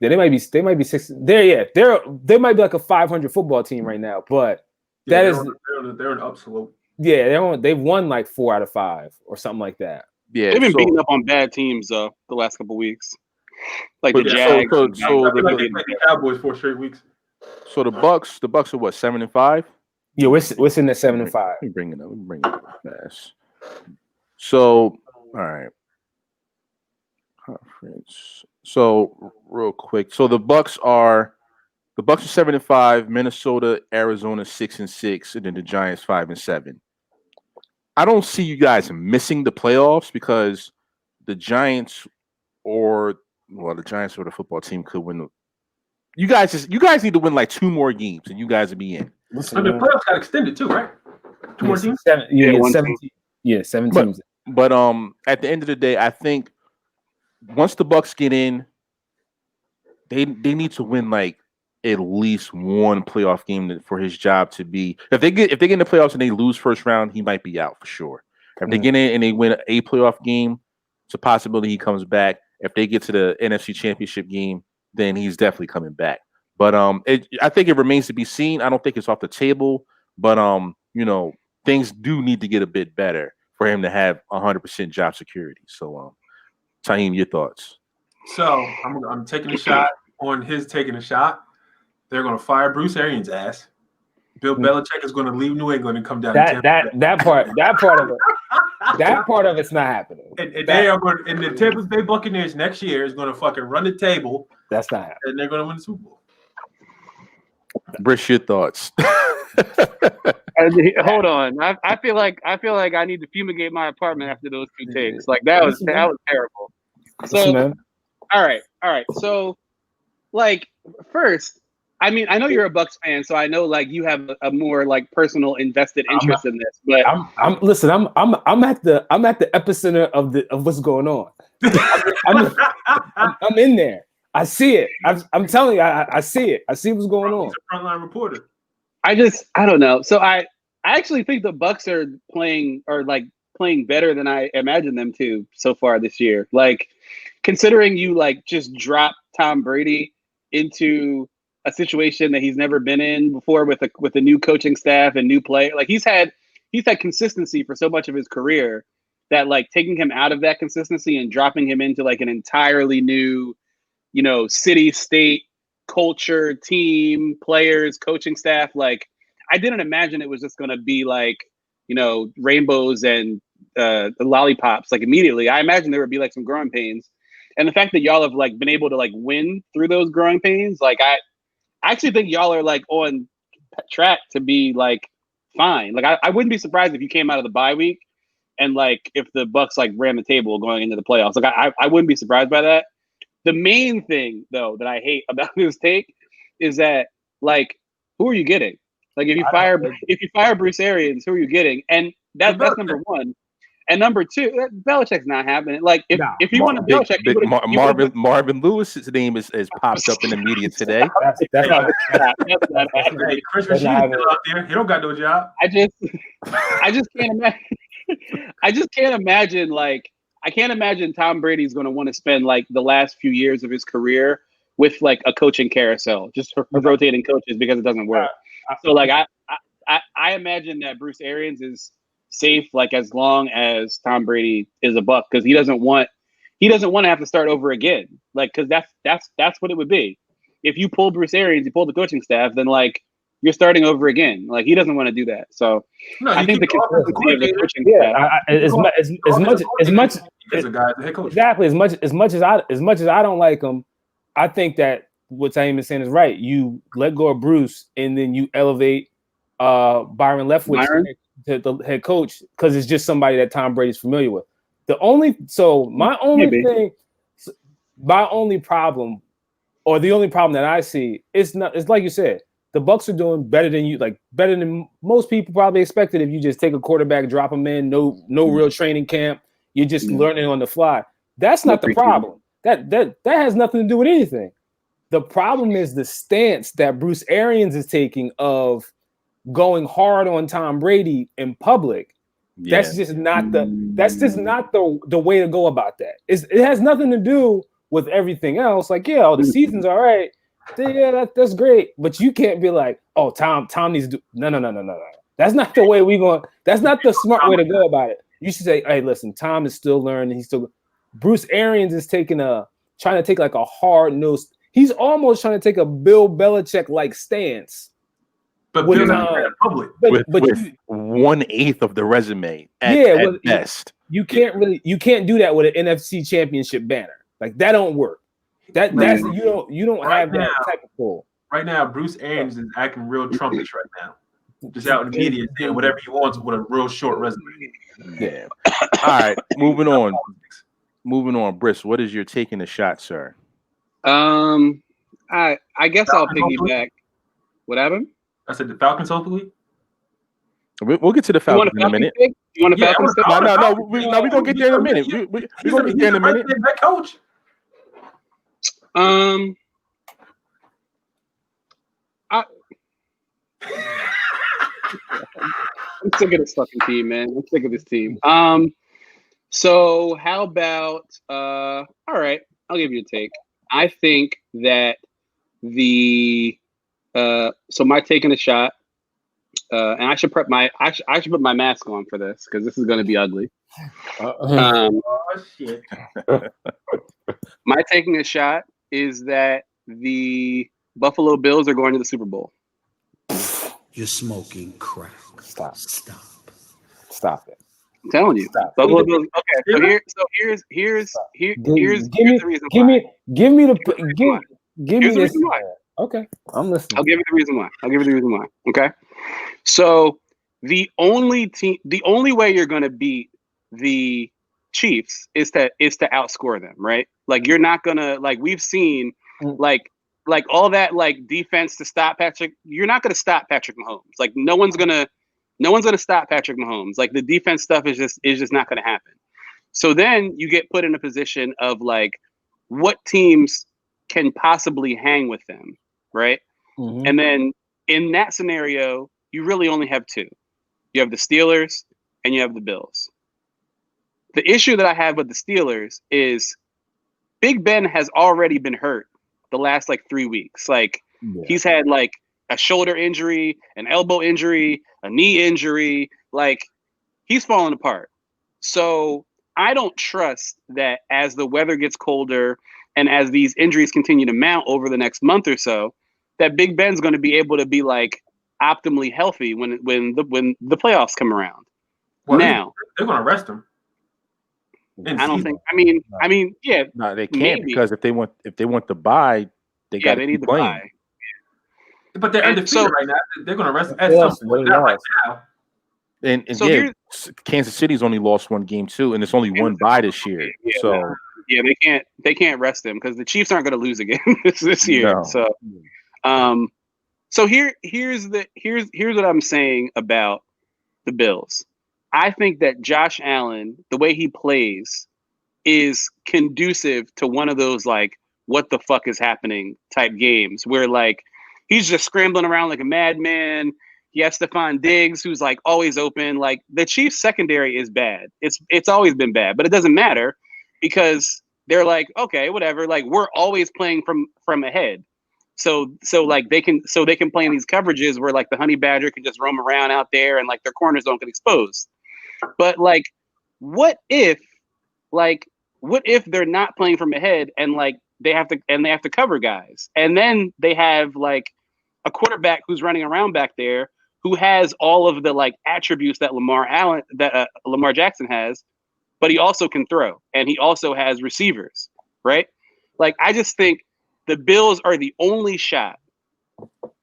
Yeah, they might be 6. They might be like a 500 football team right now, but they're an upslope. Yeah, they've won like 4 out of 5 or something like that. Yeah, they've been beating up on bad teams the last couple weeks, like the Jags. The Cowboys 4 straight weeks. So the Bucks are what, 7-5? Yeah, we're sitting at 7-5. Let me bring it up fast. So, all right. Conference. So real quick. So the Bucks are 7-5, Minnesota, Arizona 6-6, and then the Giants 5-7. I don't see you guys missing the playoffs because the Giants or the football team could win. You guys need to win like 2 more games and you guys will be in. Listen, the playoffs got extended too, right? 2 more teams. 7 teams. But at the end of the day, I think once the Bucks get in, they need to win like at least 1 playoff game for his job to be. If they get in the playoffs and they lose first round, he might be out for sure. If they get in and they win a playoff game, it's a possibility he comes back. If they get to the NFC Championship game, then he's definitely coming back. But I think it remains to be seen. I don't think it's off the table, but things do need to get a bit better for him to have 100% job security. So, Taheem, your thoughts? So I'm taking a shot on his taking a shot. They're going to fire Bruce Arians' ass. Bill Belichick is going to leave New England and come down. That part of it's not happening. And they are going. And the Tampa Bay Buccaneers next year is going to fucking run the table. That's not happening. And they're going to win the Super Bowl. Brish, your thoughts? Hold on. I feel like I need to fumigate my apartment after those 2 takes. Like that was terrible. So, all right. So, like, first, I mean, I know you're a Bucks fan, so I know like you have a more like personal invested interest in this. But I'm at the epicenter of what's going on. I'm in there. I see it. I'm telling you, I see it. I see what's going on. He's a frontline reporter. I don't know. So I actually think the Bucks are playing better than I imagined them to so far this year. Like, considering you like just dropped Tom Brady into a situation that he's never been in before with a new coaching staff and new player. Like he's had consistency for so much of his career that like taking him out of that consistency and dropping him into like an entirely new, city, state, culture, team, players, coaching staff. Like I didn't imagine it was just going to be like, rainbows and the lollipops like immediately. I imagined there would be like some growing pains. And the fact that y'all have like been able to like win through those growing pains, like I actually think y'all are like on track to be like fine. Like I wouldn't be surprised if you came out of the bye week and like if the Bucks like ran the table going into the playoffs. Like I wouldn't be surprised by that. The main thing though that I hate about this take is that like who are you getting? Like if you fire Bruce Arians, who are you getting? And that's number one. And number two, Belichick's not happening. Like if you want to Belichick, Marvin Lewis's name is popped up in the media today. That's not hey, Chris Rasheed's still out there. He don't got no job. I just can't imagine. I just can't imagine. Like I can't imagine Tom Brady's going to want to spend like the last few years of his career with like a coaching carousel, just rotating coaches because it doesn't work. So like I imagine that Bruce Arians is safe like as long as Tom Brady is a Buck because he doesn't want to have to start over again. Like because that's what it would be. If you pull Bruce Arians, you pull the coaching staff, then like you're starting over again. Like he doesn't want to do that. So No, I you think the keep the offensive consistency of the coordinator. coaching Yeah, staff. as much As a guy, the head coach. exactly as much as I don't like him, I think that what Taim is saying is right. You let go of Bruce and then you elevate Byron Leftwich to the head coach because it's just somebody that Tom Brady's familiar with. My only problem, or the only problem that I see, it's like you said, the Bucks are doing better than most people probably expected. If you just take a quarterback, drop him in, no real training camp, you're just learning on the fly. That's not the problem. That has nothing to do with anything. The problem is the stance that Bruce Arians is taking of going hard on Tom Brady in public. Yeah. That's just not the way to go about that. It has nothing to do with everything else. Like, yeah, the season's all right. Yeah, that's great. But you can't be like, oh, Tom needs to do no. That's not the way that's not the smart way to go about it. You should say, hey, listen, Tom is still learning. Bruce Arians is trying to take like a hard nosed. He's almost trying to take a Bill Belichick-like stance. But Bill's not in public. With 1/8 of the resume at best. You can't do that with an NFC championship banner. Like that don't work. You don't have that type of pull. Right now, Bruce Arians is acting real Trumpish right now. Just out in the media saying whatever he wants with a real short resume. Yeah. All right, moving on. Briss, what is your taking the shot, sir? I guess I'll piggyback. What happened? I said the Falcons, hopefully. We'll get to the Falcons in a minute. You want a Falcons? No, we're gonna get there in a minute. We're gonna get there in a minute. That coach. I'm sick of this fucking team, man. I'm sick of this team. So how about all right, I'll give you a take. I think that so my taking a shot, and I should put my mask on for this because this is going to be ugly. Oh shit! My taking a shot is that the Buffalo Bills are going to the Super Bowl. You're smoking crack. Stop it. I'm telling you. Buffalo Bills. Okay, so here's the reason why. Give me Here's the reason why. Okay, I'm listening. I'll give you the reason why. Okay, so the only way you're going to beat the Chiefs is to outscore them, right? Like you're not gonna we've seen like all that defense to stop Patrick. You're not gonna stop Patrick Mahomes. Like no one's gonna stop Patrick Mahomes. Like the defense stuff is just not gonna happen. So then you get put in a position of what teams can possibly hang with them, right? Mm-hmm. And then in that scenario, you really only have two. You have the Steelers and you have the Bills. The issue that I have with the Steelers is Big Ben has already been hurt the last 3 weeks. He's had a shoulder injury, an elbow injury, a knee injury. He's falling apart. So I don't trust that as the weather gets colder and as these injuries continue to mount over the next month or so, that Big Ben's going to be able to be optimally healthy when the playoffs come around. Well, now they're going to rest him. I don't think. I mean, yeah. No, they can't because if they want to buy, they need to buy. But they're undefeated right now. They're going to rest at some point. Not right now. And so Kansas City's only lost one game too, and it's only one bye this year. Yeah, so they can't rest them because the Chiefs aren't going to lose again this year. No. So here's what I'm saying about the Bills. I think that Josh Allen, the way he plays, is conducive to one of those what the fuck is happening type games where he's just scrambling around like a madman. He has Stephon Diggs, who's always open. The Chiefs secondary is bad. It's always been bad, but it doesn't matter because they're okay, whatever. We're always playing from ahead. So they can play in these coverages where the honey badger can just roam around out there and their corners don't get exposed. But what if they're not playing from ahead and they have to cover guys, and then they have a quarterback who's running around back there who has all of the like attributes that Lamar Jackson has, but he also can throw and he also has receivers, right? Like I just think the Bills are the only shot.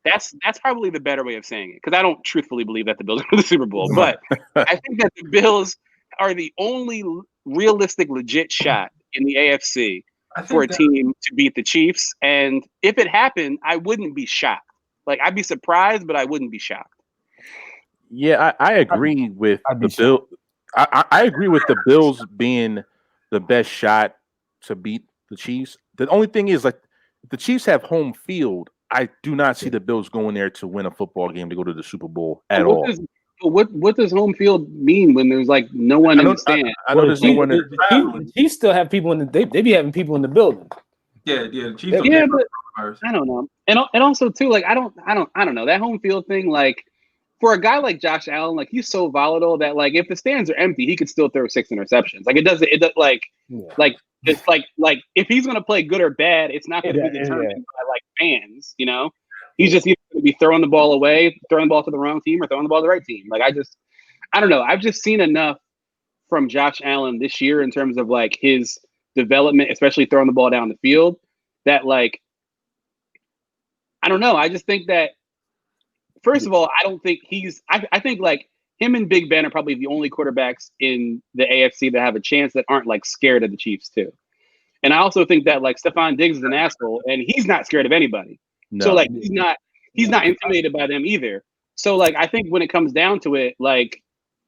That's probably the better way of saying it, because I don't truthfully believe that the Bills are the Super Bowl, but I think that the Bills are the only realistic, legit shot in the AFC for a team to beat the Chiefs. And if it happened, I wouldn't be shocked. Like I'd be surprised, but I wouldn't be shocked. Yeah, I agree with the Bill. I agree with the Bills being the best shot to beat the Chiefs. The only thing is, like, if the Chiefs have home field, I do not see the Bills going there to win a football game to go to the Super Bowl at all. What does home field mean when there's like no one in the stand? I know there's no one. The Chiefs still have people in the. They be having people in the building. Yeah. The Chiefs. Yeah, but I don't know. And also too, like I don't know that home field thing. Like for a guy like Josh Allen, like he's so volatile that like if the stands are empty, he could still throw 6 interceptions. Like it does like it's like if he's gonna play good or bad, it's not gonna be determined by like fans, you know. He's just either gonna be throwing the ball away, throwing the ball to the wrong team, or throwing the ball to the right team. Like I don't know. I've just seen enough from Josh Allen this year in terms of like his development, especially throwing the ball down the field, that like I don't know. I just think that first of all, I don't think I think like him and Big Ben are probably the only quarterbacks in the AFC that have a chance that aren't like scared of the Chiefs too. And I also think that like Stephon Diggs is an asshole and he's not scared of anybody. No. So like he's not intimidated by them either. So like I think when it comes down to it, like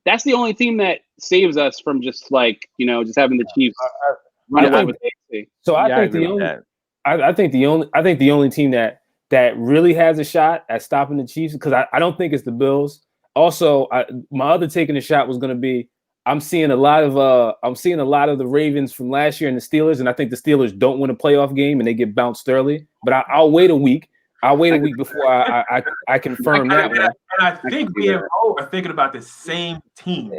that's the only team that saves us from just like, you know, just having the Chiefs run away with the AFC. So I think the only team that really has a shot at stopping the Chiefs, because I don't think it's the Bills. Also, my other taking a shot was going to be I'm seeing a lot of the Ravens from last year and the Steelers, and I think the Steelers don't win a playoff game and they get bounced early. But I'll wait a week. I'll wait a week before I confirm that one. And I think we are thinking about the same team.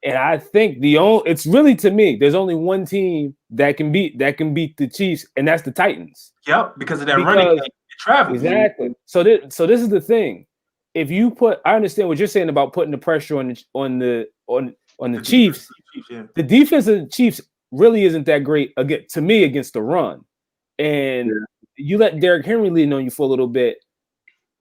And I think it's really, to me, there's only one team that can beat the Chiefs, and that's the Titans. Yep, because of that running game, travel. Exactly. So this is the thing. If you I understand what you're saying about putting the pressure on the Chiefs. Yeah. The defense of the Chiefs really isn't that great to me against the run. And you let Derrick Henry lean on you for a little bit,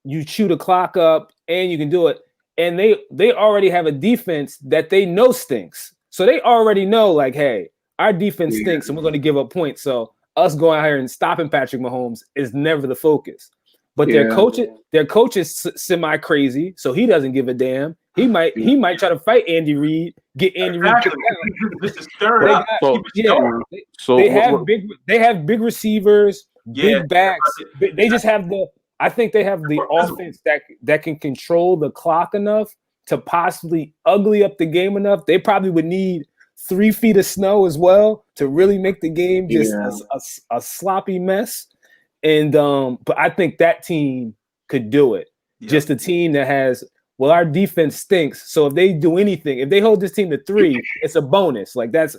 you chew the clock up, and you can do it. And they already have a defense that they know stinks. So they already know, like, hey, our defense stinks and we're going to give up points. So us going out here and stopping Patrick Mahomes is never the focus. But their coach is semi crazy, so he doesn't give a damn. He might try to fight Andy Reid, get Andy Reid. They have big receivers, big backs. They just have I think they have the offense that can control the clock enough to possibly ugly up the game enough. They probably would need 3 feet of snow as well to really make the game just a sloppy mess. And but I think that team could do it. Yeah. Just a team that has, our defense stinks. So if they do anything, if they hold this team to 3, it's a bonus. Like that's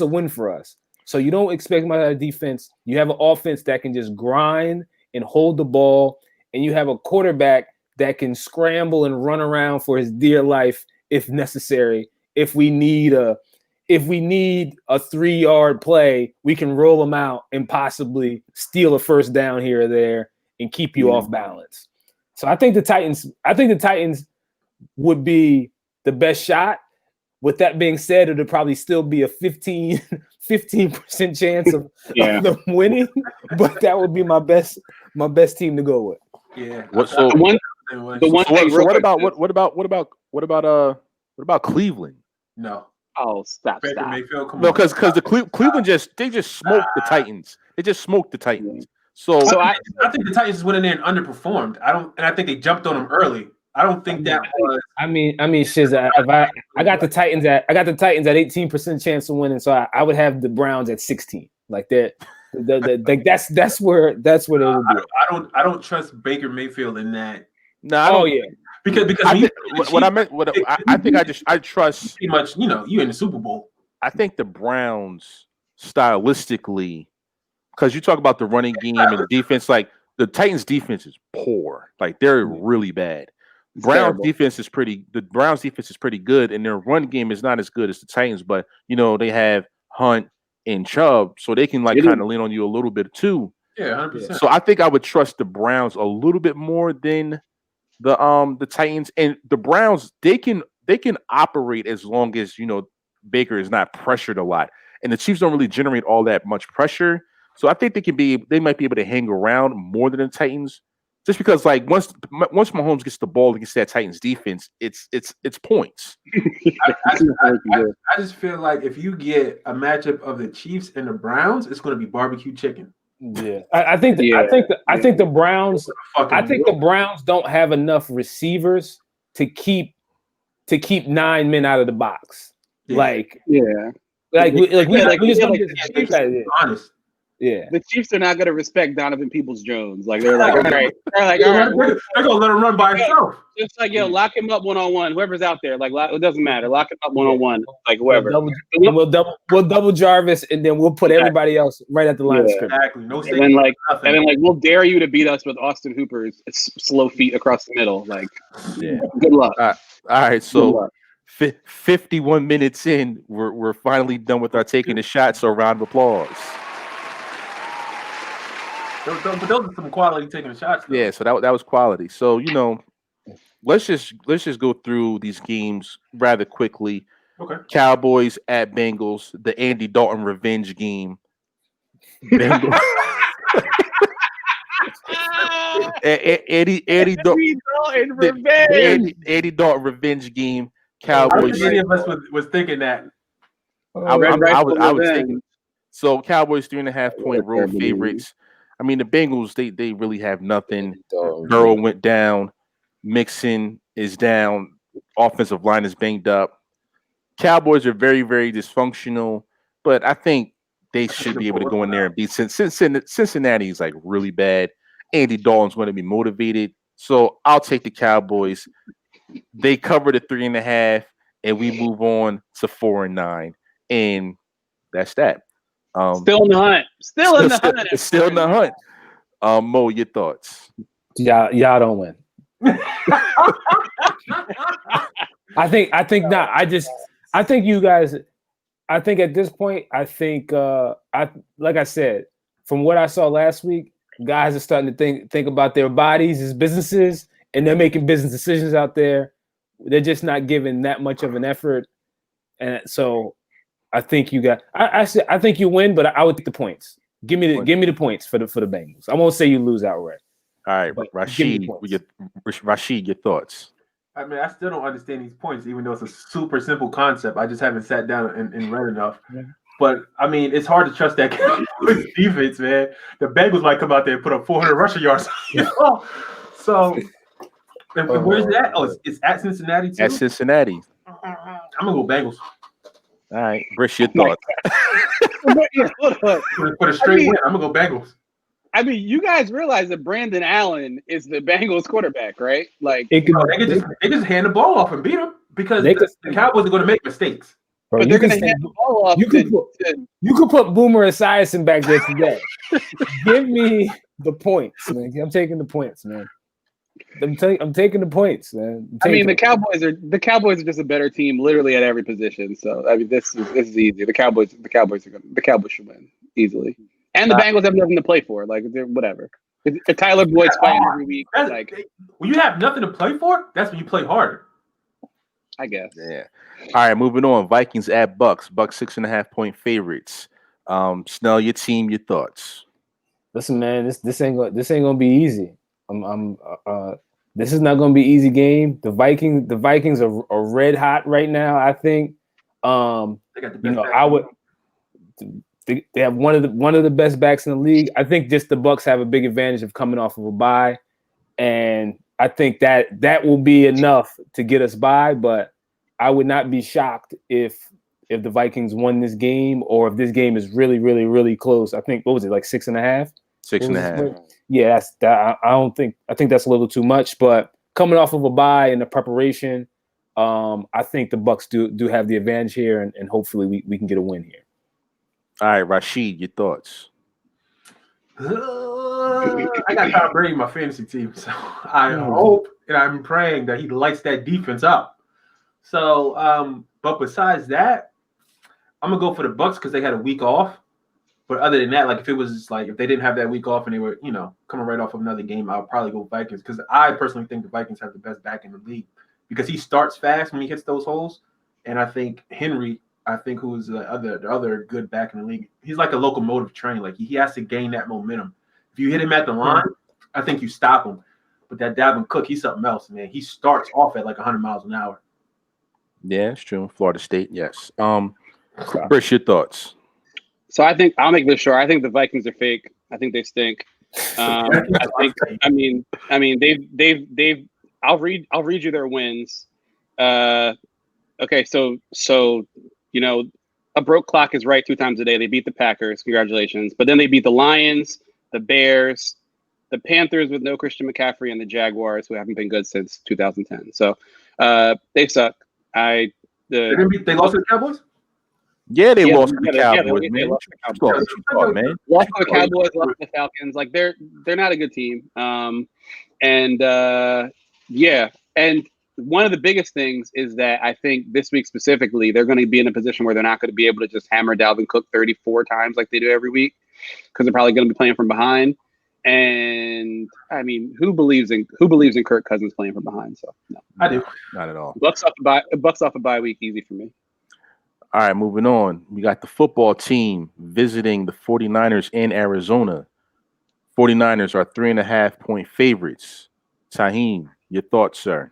a win for us. So you don't expect my defense. You have an offense that can just grind and hold the ball, and you have a quarterback that can scramble and run around for his dear life if necessary. If we need a 3-yard play, we can roll them out and possibly steal a first down here or there and keep you off balance. So I think the Titans would be the best shot. With that being said, it'll probably still be a 15% chance of them winning, but that would be my best team to go with. Yeah. What about Cleveland? No. Oh, stop. Mayfield, no, because the Cleveland just smoked the Titans. They just smoked the Titans. So I think the Titans went in there and underperformed. I think they jumped on them early. I don't think that was. I mean, Shiz, if I got the Titans at 18% chance of winning, so I would have the Browns at 16. Like that. That's where they would be. I don't trust Baker Mayfield in that. No. Because I trust pretty much, you in the Super Bowl. I think the Browns stylistically, because you talk about the running game and the defense, like the Titans defense is poor. Like they're really bad. Browns defense is pretty. The Browns defense is pretty good, and their run game is not as good as the Titans. But they have Hunt and Chubb, so they can like kind of lean on you a little bit too. Yeah, 100%. So I think I would trust the Browns a little bit more than the Titans. And the Browns, they can operate as long as Baker is not pressured a lot. And the Chiefs don't really generate all that much pressure. So I think they might be able to hang around more than the Titans. Just because like once Mahomes gets the ball against that Titans defense, it's points. I just feel like if you get a matchup of the Chiefs and the Browns, it's going to be barbecue chicken. Yeah, I think the Browns. I think the Browns don't have enough receivers to keep 9 men out of the box. Yeah. Honest. Yeah, the Chiefs are not going to respect Donovan Peoples-Jones. Like they're like, all right, they're gonna let him run by himself. It's like, lock him up 1-on-1. Whoever's out there, like, it doesn't matter. Lock him up 1-on-1, like whoever. We'll double Jarvis, and then we'll put everybody else right at the line of scrimmage. Exactly. No. And then we'll dare you to beat us with Austin Hooper's slow feet across the middle. Like, good luck. All right, so 51 minutes in, we're finally done with our taking the shots. So round of applause. But those are some quality taking shots, though. Yeah, so that was quality. So let's just go through these games rather quickly. Okay. Cowboys at Bengals, the Andy Dalton revenge game. Bengals. Andy Dalton revenge. Andy Dalton revenge game. Cowboys. Any of us was thinking that. I was thinking. So Cowboys 3.5-point road favorites. I mean, the Bengals, they really have nothing. Burrow went down. Mixon is down. Offensive line is banged up. Cowboys are very, very dysfunctional, but I think they should be able to go in there and beat Cincinnati is like really bad. Andy Dalton's going to be motivated. So I'll take the Cowboys. They cover the 3.5, and we move on to 4-9. And that's that. Still in the hunt. Still in the hunt. Mo, your thoughts? Y'all don't win. I think not. I think you guys. I think at this point, like I said, from what I saw last week, guys are starting to think about their bodies as businesses, and they're making business decisions out there. They're just not giving that much of an effort, and so. I think you got. I think you win, but I would take the points. Give me the points for the Bengals. I won't say you lose outright. All right, Rashid, your thoughts. I mean, I still don't understand these points, even though it's a super simple concept. I just haven't sat down and read enough. Yeah. But I mean, it's hard to trust that defense, man. The Bengals might come out there and put up 400 rushing yards. So, where's that? Oh, it's at Cincinnati too. At Cincinnati. I'm gonna go Bengals. All right, Brish, your thoughts. For a straight win, I'm gonna go Bengals. I mean, you guys realize that Brandon Allen is the Bengals quarterback, right? Like, they just hand the ball off and beat them because the Cowboys are going to make mistakes. Bro, but they're going to hand the ball off. You could put Boomer Esiason back there today. Give me the points, man. I'm taking the points, man. I'm taking the points, man. I mean, the Cowboys are just a better team, literally at every position. So I mean, this is easy. The Cowboys should win easily, and the Bengals have nothing to play for. Like, they're whatever. If Tyler Boyd's playing every week, when you have nothing to play for, that's when you play harder. I guess. Yeah. All right, moving on. Vikings at Bucks. Bucks 6.5-point favorites. Snell, your team, your thoughts. Listen, man, this ain't gonna be easy. This is not going to be an easy game. The Vikings are red hot right now. I think. They have one of the best backs in the league. I think just the Bucks have a big advantage of coming off of a bye, and I think that will be enough to get us by. But I would not be shocked if the Vikings won this game, or if this game is really, really, really close. I think, what was it, like 6.5? 6.5. Yeah, I think that's a little too much, but coming off of a bye and the preparation, I think the Bucks do have the advantage here, and hopefully we can get a win here. All right, Rashid, your thoughts. I got Tom Brady in my fantasy team, so I hope and I'm praying that he lights that defense up. So, but besides that, I'm gonna go for the Bucks because they had a week off. But other than that, like if it was like if they didn't have that week off and they were, coming right off of another game, I'll probably go Vikings because I personally think the Vikings have the best back in the league because he starts fast when he hits those holes, and I think Henry, who's the other good back in the league, he's like a locomotive train. Like he has to gain that momentum. If you hit him at the line, I think you stop him. But that Dalvin Cook, he's something else, man. He starts off at like 100 miles an hour. Yeah, it's true. Florida State, yes. Chris, your thoughts? So I think I'll make this short. I think the Vikings are fake. I think they stink. I mean, they've. I'll read you their wins. Okay, so a broke clock is right 2 times a day. They beat the Packers. Congratulations. But then they beat the Lions, the Bears, the Panthers with no Christian McCaffrey, and the Jaguars, who haven't been good since 2010. So they suck. They lost to the Cowboys? Yeah, they lost to the Cowboys, man. They lost to the Cowboys. Lost to the Cowboys, lost to the Falcons. Like they're not a good team. And one of the biggest things is that I think this week specifically, they're going to be in a position where they're not going to be able to just hammer Dalvin Cook 34 times like they do every week because they're probably going to be playing from behind. And I mean, who believes in Kirk Cousins playing from behind? So no, I do. Not at all. Bucks off a bye week, easy for me. All right, moving on. We got the football team visiting the 49ers in Arizona. 49ers are 3.5-point favorites. Taheem, your thoughts, sir?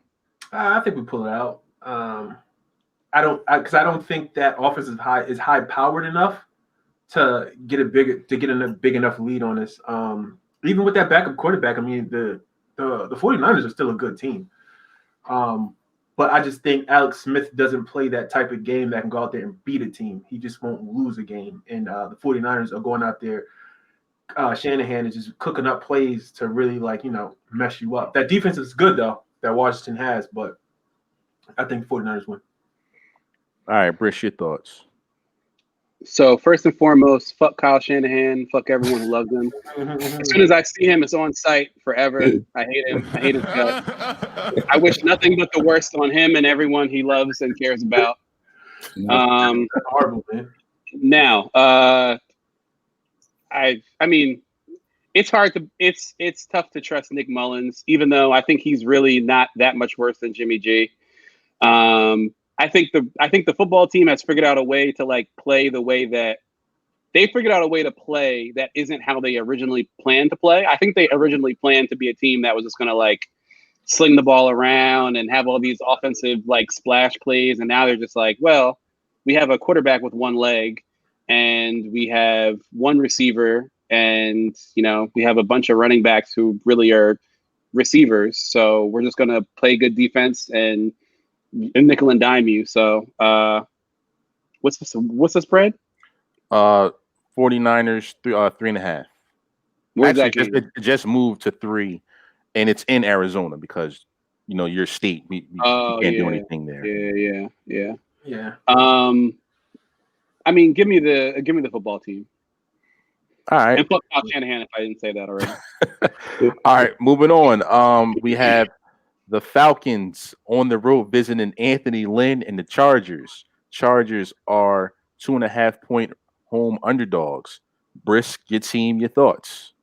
I think we pull it out. I don't think that offense is high powered enough to get a big enough lead on us. Even with that backup quarterback, I mean the 49ers are still a good team. But I just think Alex Smith doesn't play that type of game that can go out there and beat a team. He just won't lose a game. And the 49ers are going out there. Shanahan is just cooking up plays to really mess you up. That defense is good though, that Washington has, but I think the 49ers win. All right, Brish, your thoughts. So first and foremost, fuck Kyle Shanahan, fuck everyone who loves him. As soon as I see him, it's on site forever. I hate him. I hate his guts. I wish nothing but the worst on him and everyone he loves and cares about. Horrible, man. Now, I mean, it's tough to trust Nick Mullins, even though I think he's really not that much worse than Jimmy G. I think the football team has figured out a way to play the way that they figured out a way to play that isn't how they originally planned to play. I think they originally planned to be a team that was just going to sling the ball around and have all these offensive splash plays. And now they're just well, we have a quarterback with one leg and we have one receiver and, we have a bunch of running backs who really are receivers. So we're just going to play good defense and nickel and dime you. So what's the spread? 49ers 3.5. Where's Actually, that it just moved to 3, and it's in Arizona because your state. We can't do anything there. Yeah. I mean, give me the football team. All right. And fuck Kyle Shanahan if I didn't say that already. All right, moving on. We have the Falcons on the road visiting Anthony Lynn and the Chargers. Chargers are 2.5-point home underdogs. Brisk, your team, your thoughts.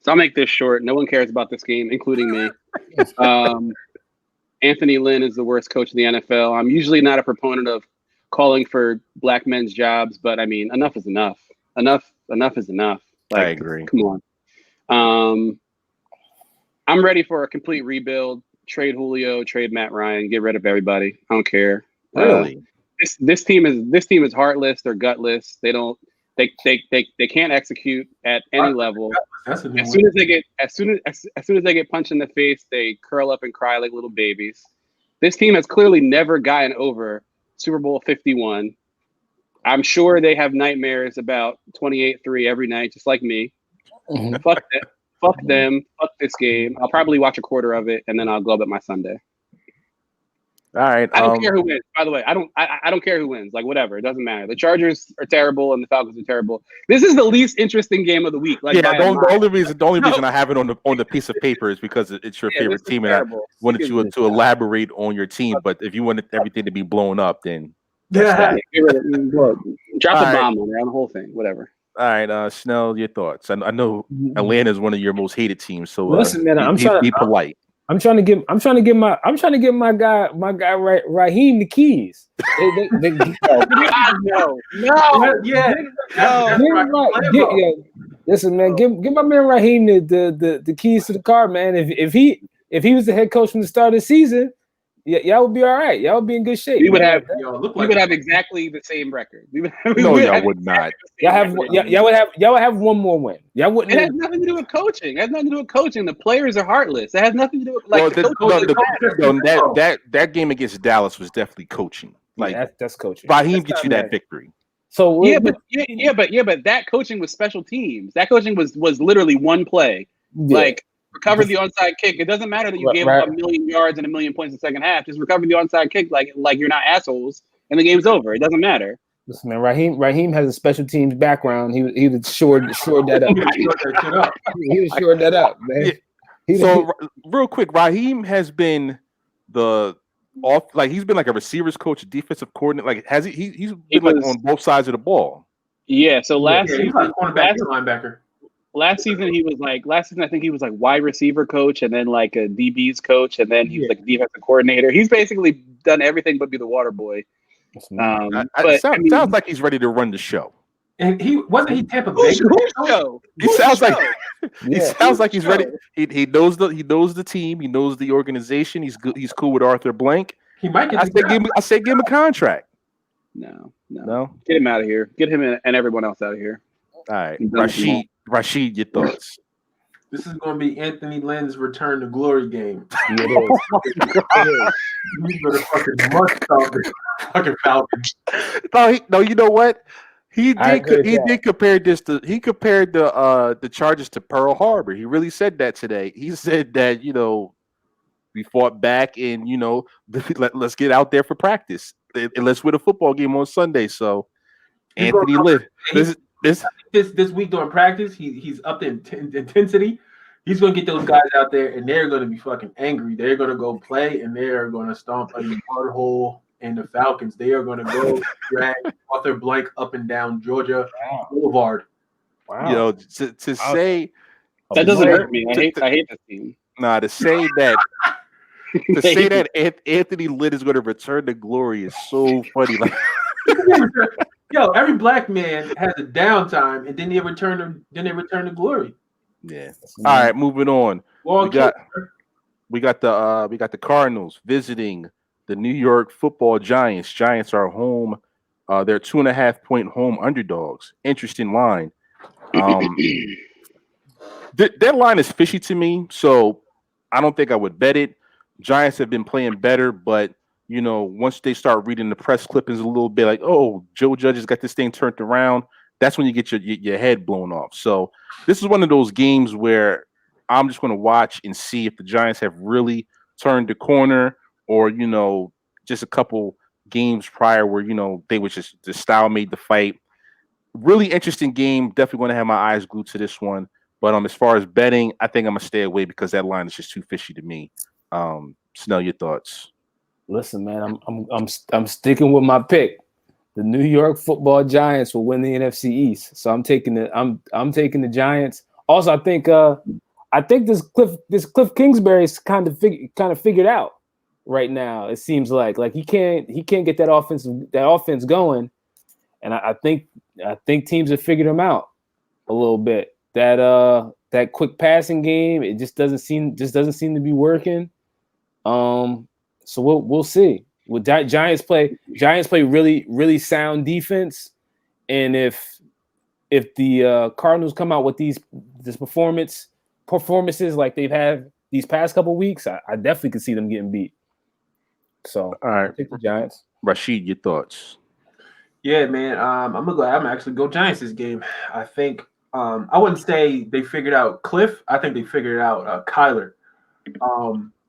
So I'll make this short. No one cares about this game, including me. Anthony Lynn is the worst coach in the NFL. I'm usually not a proponent of calling for black men's jobs, but I mean, enough is enough. Enough is enough. I agree. Come on. I'm ready for a complete rebuild. Trade Julio, trade Matt Ryan, get rid of everybody. I don't care. Really? This team is heartless. They're gutless. They can't execute at any level. As soon as they get punched in the face, they curl up and cry like little babies. This team has clearly never gotten over Super Bowl 51. I'm sure they have nightmares about 28-3 every night, just like me. Mhm. Fuck that. Fuck them. Fuck this game. I'll probably watch a quarter of it, and then I'll go up at my Sunday. All right. I don't care who wins. By the way, I don't care who wins. Like whatever, it doesn't matter. The Chargers are terrible and the Falcons are terrible. This is the least interesting game of the week. Like Yeah, by the a only, mile. the only No. reason I have it on the piece of paper is because it's your Yeah, favorite this is team, and I terrible. wanted you to elaborate on your team. But if you wanted everything to be blown up, then Yeah. Look, drop All a right. bomb on the whole thing. Whatever. all right, Snell, your thoughts. I know Atlanta is one of your most hated teams, so Listen, man, be polite. I'm trying to give my guy Raheem the keys. No. Yeah. Listen, man, give my man Raheem the keys to the car, man. If he was the head coach from the start of the season, y'all would be all right. Y'all would be in good shape. We would man. would have exactly the same record. Y'all would not. Y'all would have one more win. Y'all wouldn't. It has nothing to do with coaching. It has nothing to do with coaching. The players are heartless. It has nothing to do with that game against Dallas was definitely coaching. Like that's coaching. Raheem gets you that victory. So but that coaching was special teams. That coaching was literally one play. Yeah. Like recover the onside kick. It doesn't matter that you gave up 1,000,000 yards and 1,000,000 points in the second half. Just recover the onside kick like you're not assholes, and the game's over. It doesn't matter. Listen, man, Raheem has a special teams background. He would shored that up. He would shored that up, man. Yeah. Real quick, Raheem has been he's been like a receivers coach, a defensive coordinator. Like he's been on both sides of the ball. Yeah. So last season, linebacker. Last season I think he was like wide receiver coach and then like a DB's coach and then he was like defensive coordinator. He's basically done everything but be the water boy. Sounds like he's ready to run the show. And he Tampa Bay show. He sounds like he's ready. He knows the team. He knows the organization. He's good. He's cool with Arthur Blank. He might get. I say give him a contract. No. Get him out of here. Get him and everyone else out of here. All right, Rashid, your thoughts. This is going to be Anthony Lynn's return to glory game. He's going to fucking Falcons. No, you know what? He compared the Chargers to Pearl Harbor. He really said that today. He said that we fought back and let's get out there for practice and let's win a football game on Sunday. So Anthony Lynn, this week during practice, he's up the intensity. He's going to get those guys out there, and they're going to be fucking angry. They're going to go play, and they are going to stomp a hard hole in the Falcons. They are going to go drag Arthur Blank up and down Georgia Boulevard. Wow. To say that doesn't hurt me. I hate this team. Nah, to say that Anthony Lynn is going to return to glory is so funny. Like. Yo, every black man has a downtime, and then they return to glory. Yeah. All right, moving on. We got the Cardinals visiting the New York Football Giants. Giants are home. They're 2.5-point home underdogs. Interesting line. That line is fishy to me, so I don't think I would bet it. Giants have been playing better, but once they start reading the press clippings a little bit, like, oh, Joe Judge has got this thing turned around, that's when you get your head blown off. So this is one of those games where I'm just going to watch and see if the Giants have really turned the corner or, just a couple games prior where, they was just the style made the fight. Really interesting game. Definitely going to have my eyes glued to this one. But as far as betting, I think I'm going to stay away because that line is just too fishy to me. Snell, your thoughts? Listen, man, I'm sticking with my pick. The New York Football Giants will win the NFC East, so I'm taking the Giants. Also, I think this Cliff Kingsbury's kind of figured out right now. It seems like he can't get that offense going, and I think teams have figured him out a little bit. That quick passing game, it just doesn't seem to be working. So we'll see. Will Giants play really, really sound defense, and if the Cardinals come out with these performances like they've had these past couple weeks, I definitely could see them getting beat. So all right, take the Giants. Rashid, your thoughts? Yeah, man. I'm actually go Giants this game. I think I wouldn't say they figured out Cliff. I think they figured out Kyler.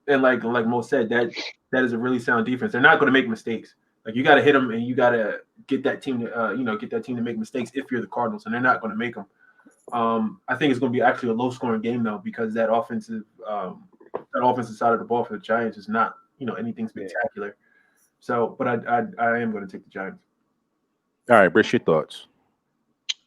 And like Mo said, that that is a really sound defense. They're not going to make mistakes. Like you got to hit them, and you got to get that team to get that team to make mistakes if you're the Cardinals, and they're not going to make them. I think it's going to be actually a low-scoring game though, because that offensive side of the ball for the Giants is not anything spectacular. So, but I am going to take the Giants. All right, Brish, your thoughts.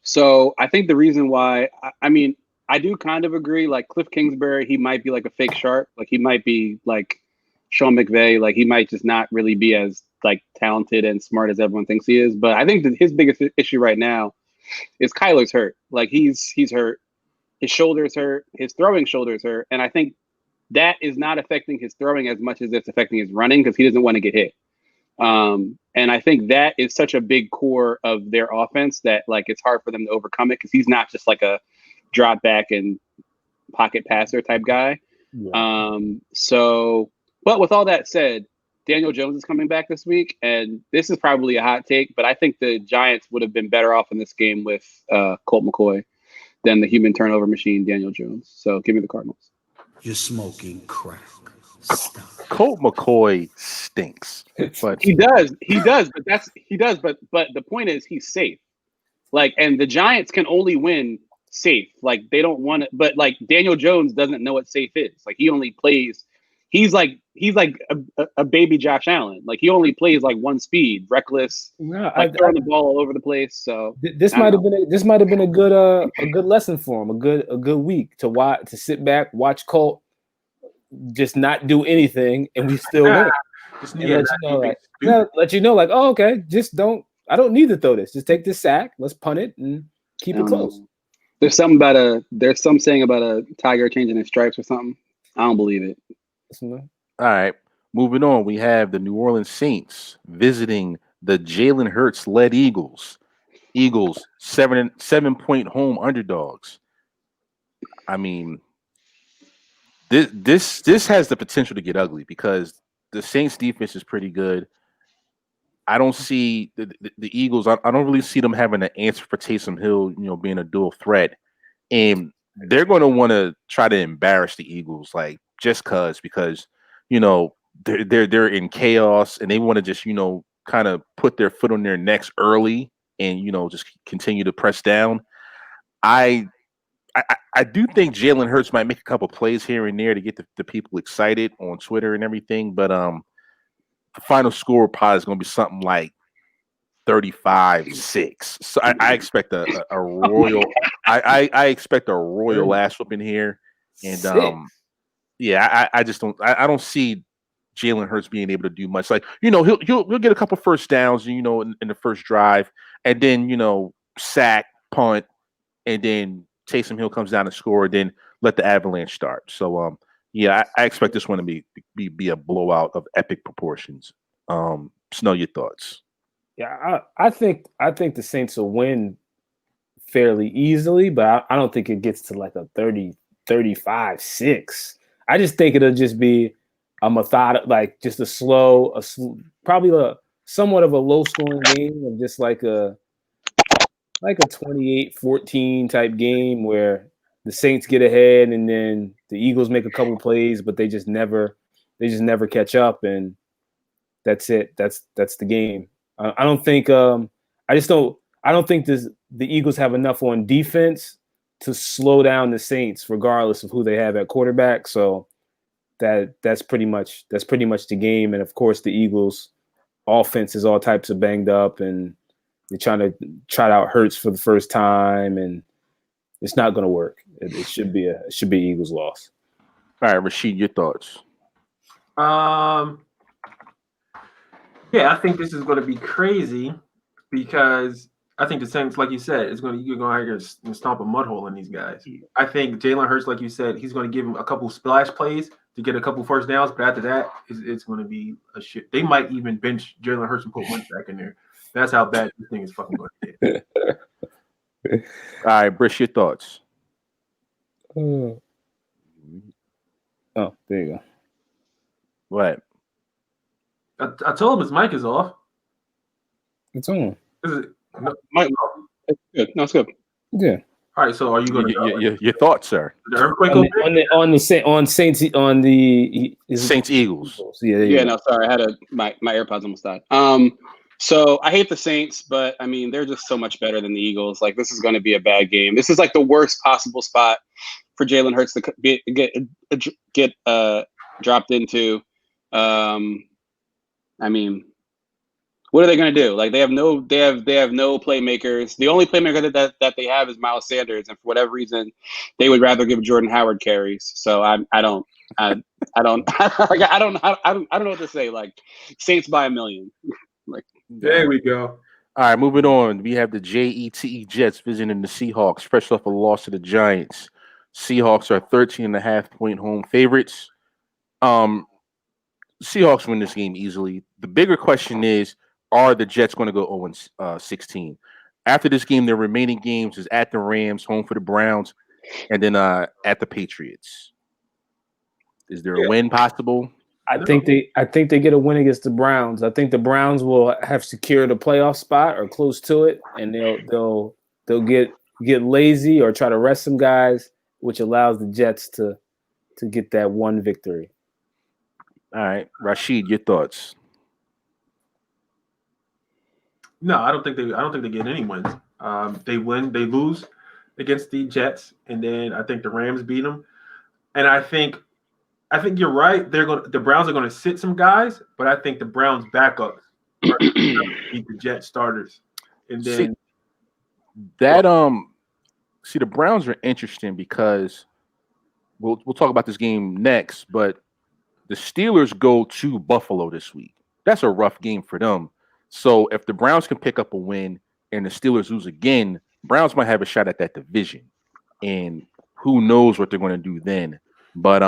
So I think the reason why, I mean, I do kind of agree. Like Cliff Kingsbury, he might be like a fake shark. Like he might be like Sean McVay. Like he might just not really be as like talented and smart as everyone thinks he is. But I think that his biggest issue right now is Kyler's hurt. Like he's hurt. His shoulder's hurt. His throwing shoulder's hurt. And I think that is not affecting his throwing as much as it's affecting his running because he doesn't want to get hit. And I think that is such a big core of their offense that like it's hard for them to overcome it because he's not just like a drop back and pocket passer type guy. Yeah. But with all that said, Daniel Jones is coming back this week, and this is probably a hot take, but I think the Giants would have been better off in this game with Colt McCoy than the human turnover machine Daniel Jones. So give me the Cardinals. You're smoking crack. Stop. Colt McCoy stinks. But he does, but the point is he's safe. Like, and the Giants can only win safe. Like they don't want it, but like Daniel Jones doesn't know what safe is. Like he only plays, he's like a baby Josh Allen. Like he only plays like one speed, reckless, throwing the ball all over the place. So this might have been a good lesson for him, a good week to watch, to sit back, watch Colt just not do anything, and we still win. Let you know, like, oh, okay, I don't need to throw this. Just take this sack, let's punt it and keep it close. There's some saying about a tiger changing his stripes or something. I don't believe it. All right, moving on. We have the New Orleans Saints visiting the Jalen Hurts led Eagles. Eagles 7-point home underdogs. I mean, This has the potential to get ugly because the Saints defense is pretty good. I don't see the Eagles. I don't really see them having an answer for Taysom Hill, being a dual threat, and they're going to want to try to embarrass the Eagles, like just because they're in chaos and they want to just kind of put their foot on their necks early and just continue to press down. I do think Jalen Hurts might make a couple plays here and there to get the people excited on Twitter and everything, but the final score probably is going to be something like 35-6. So I expect a royal. I expect a royal ass whooping here, and I just don't. I don't see Jalen Hurts being able to do much. Like he'll get a couple first downs, in the first drive, and then sack, punt, and then Taysom Hill comes down and score, then let the avalanche start. So, I expect this one to be a blowout of epic proportions. Snow, your thoughts? Yeah, I think the Saints will win fairly easily, but I don't think it gets to like a 35-6. I just think it'll just be a methodical, like just probably somewhat of a low scoring game of just like a 28-14 type game where the Saints get ahead and then the Eagles make a couple plays, but they just never catch up, and that's it. That's the game. I don't think the Eagles have enough on defense to slow down the Saints, regardless of who they have at quarterback. So that's pretty much the game. And of course, the Eagles' offense is all types of banged up, and they're trying to try out Hurts for the first time, and it's not going to work. It should be Eagles' loss. All right, Rashid, your thoughts? Yeah, I think this is going to be crazy because I think the Saints, like you said, you're going to stomp a mud hole in these guys. I think Jalen Hurts, like you said, he's going to give him a couple splash plays to get a couple first downs, but after that, it's going to be a shit. They might even bench Jalen Hurts and put Wentz back in there. That's how bad this thing is fucking going to get. All right, Brish, your thoughts? Oh, there you go. What? I told him his mic is off. It's on. Is it? No, It's good. No, it's good. Yeah. All right, so are you going to Your thoughts, sir? the earthquake on open? the Saints on the Saints Eagles. Yeah, there you Yeah, go. no, sorry, I had my AirPods almost died. So I hate the Saints, but I mean they're just so much better than the Eagles. Like this is going to be a bad game. This is like the worst possible spot for Jalen Hurts to get dropped into. I mean, what are they going to do? Like they have no playmakers. The only playmaker that they have is Miles Sanders, and for whatever reason, they would rather give Jordan Howard carries. So I don't like I don't know what to say. Like Saints by a million. Like There we go. All right, moving on. We have the Jets visiting the Seahawks, fresh off a loss to the Giants. Seahawks are 13.5-point home favorites. Seahawks win this game easily. The bigger question is, are the Jets going to go 0-16? After this game, their remaining games is at the Rams, home for the Browns, and then at the Patriots. Is there a win possible? I think they get a win against the Browns. I think the Browns will have secured a playoff spot or close to it, and they'll get lazy or try to rest some guys, which allows the Jets to get that one victory. All right, Rashid, your thoughts? No, I don't think they get any wins. They lose against the Jets, and then I think the Rams beat them. And I think you're right. The Browns are going to sit some guys, but I think the Browns backups are going to beat the Jets starters. And then the Browns are interesting because we'll talk about this game next, but the Steelers go to Buffalo this week. That's a rough game for them. So if the Browns can pick up a win and the Steelers lose again, Browns might have a shot at that division. And who knows what they're going to do then. But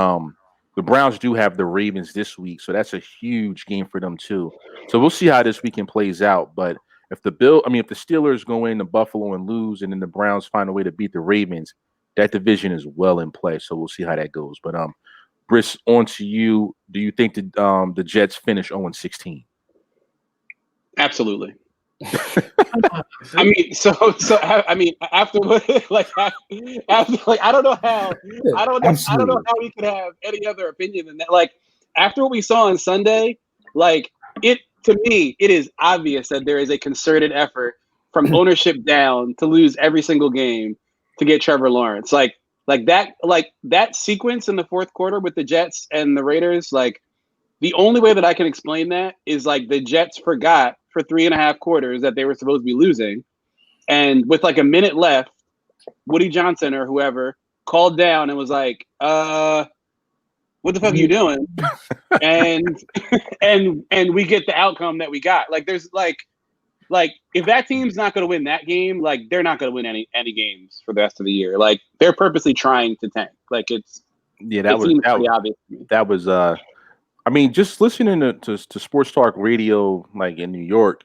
the Browns do have the Ravens this week, so that's a huge game for them too. So we'll see how this weekend plays out. But if the Steelers go into Buffalo and lose, and then the Browns find a way to beat the Ravens, that division is well in play. So we'll see how that goes. But Briss, on to you. Do you think the Jets finish 0-16? absolutely. I mean, after I don't know how we could have any other opinion than that. Like after what we saw on Sunday, like to me, it is obvious that there is a concerted effort from ownership down to lose every single game to get Trevor Lawrence. Like that sequence in the fourth quarter with the Jets and the Raiders, like the only way that I can explain that is like the Jets forgot for 3.5 quarters that they were supposed to be losing. And with like a minute left, Woody Johnson or whoever called down and was like, what the fuck are you doing? and we get the outcome that we got. Like there's like if that team's not going to win that game, like they're not going to win any games for the rest of the year. Like they're purposely trying to tank. Like pretty obvious to me. That was I mean, just listening to sports talk radio, like in New York,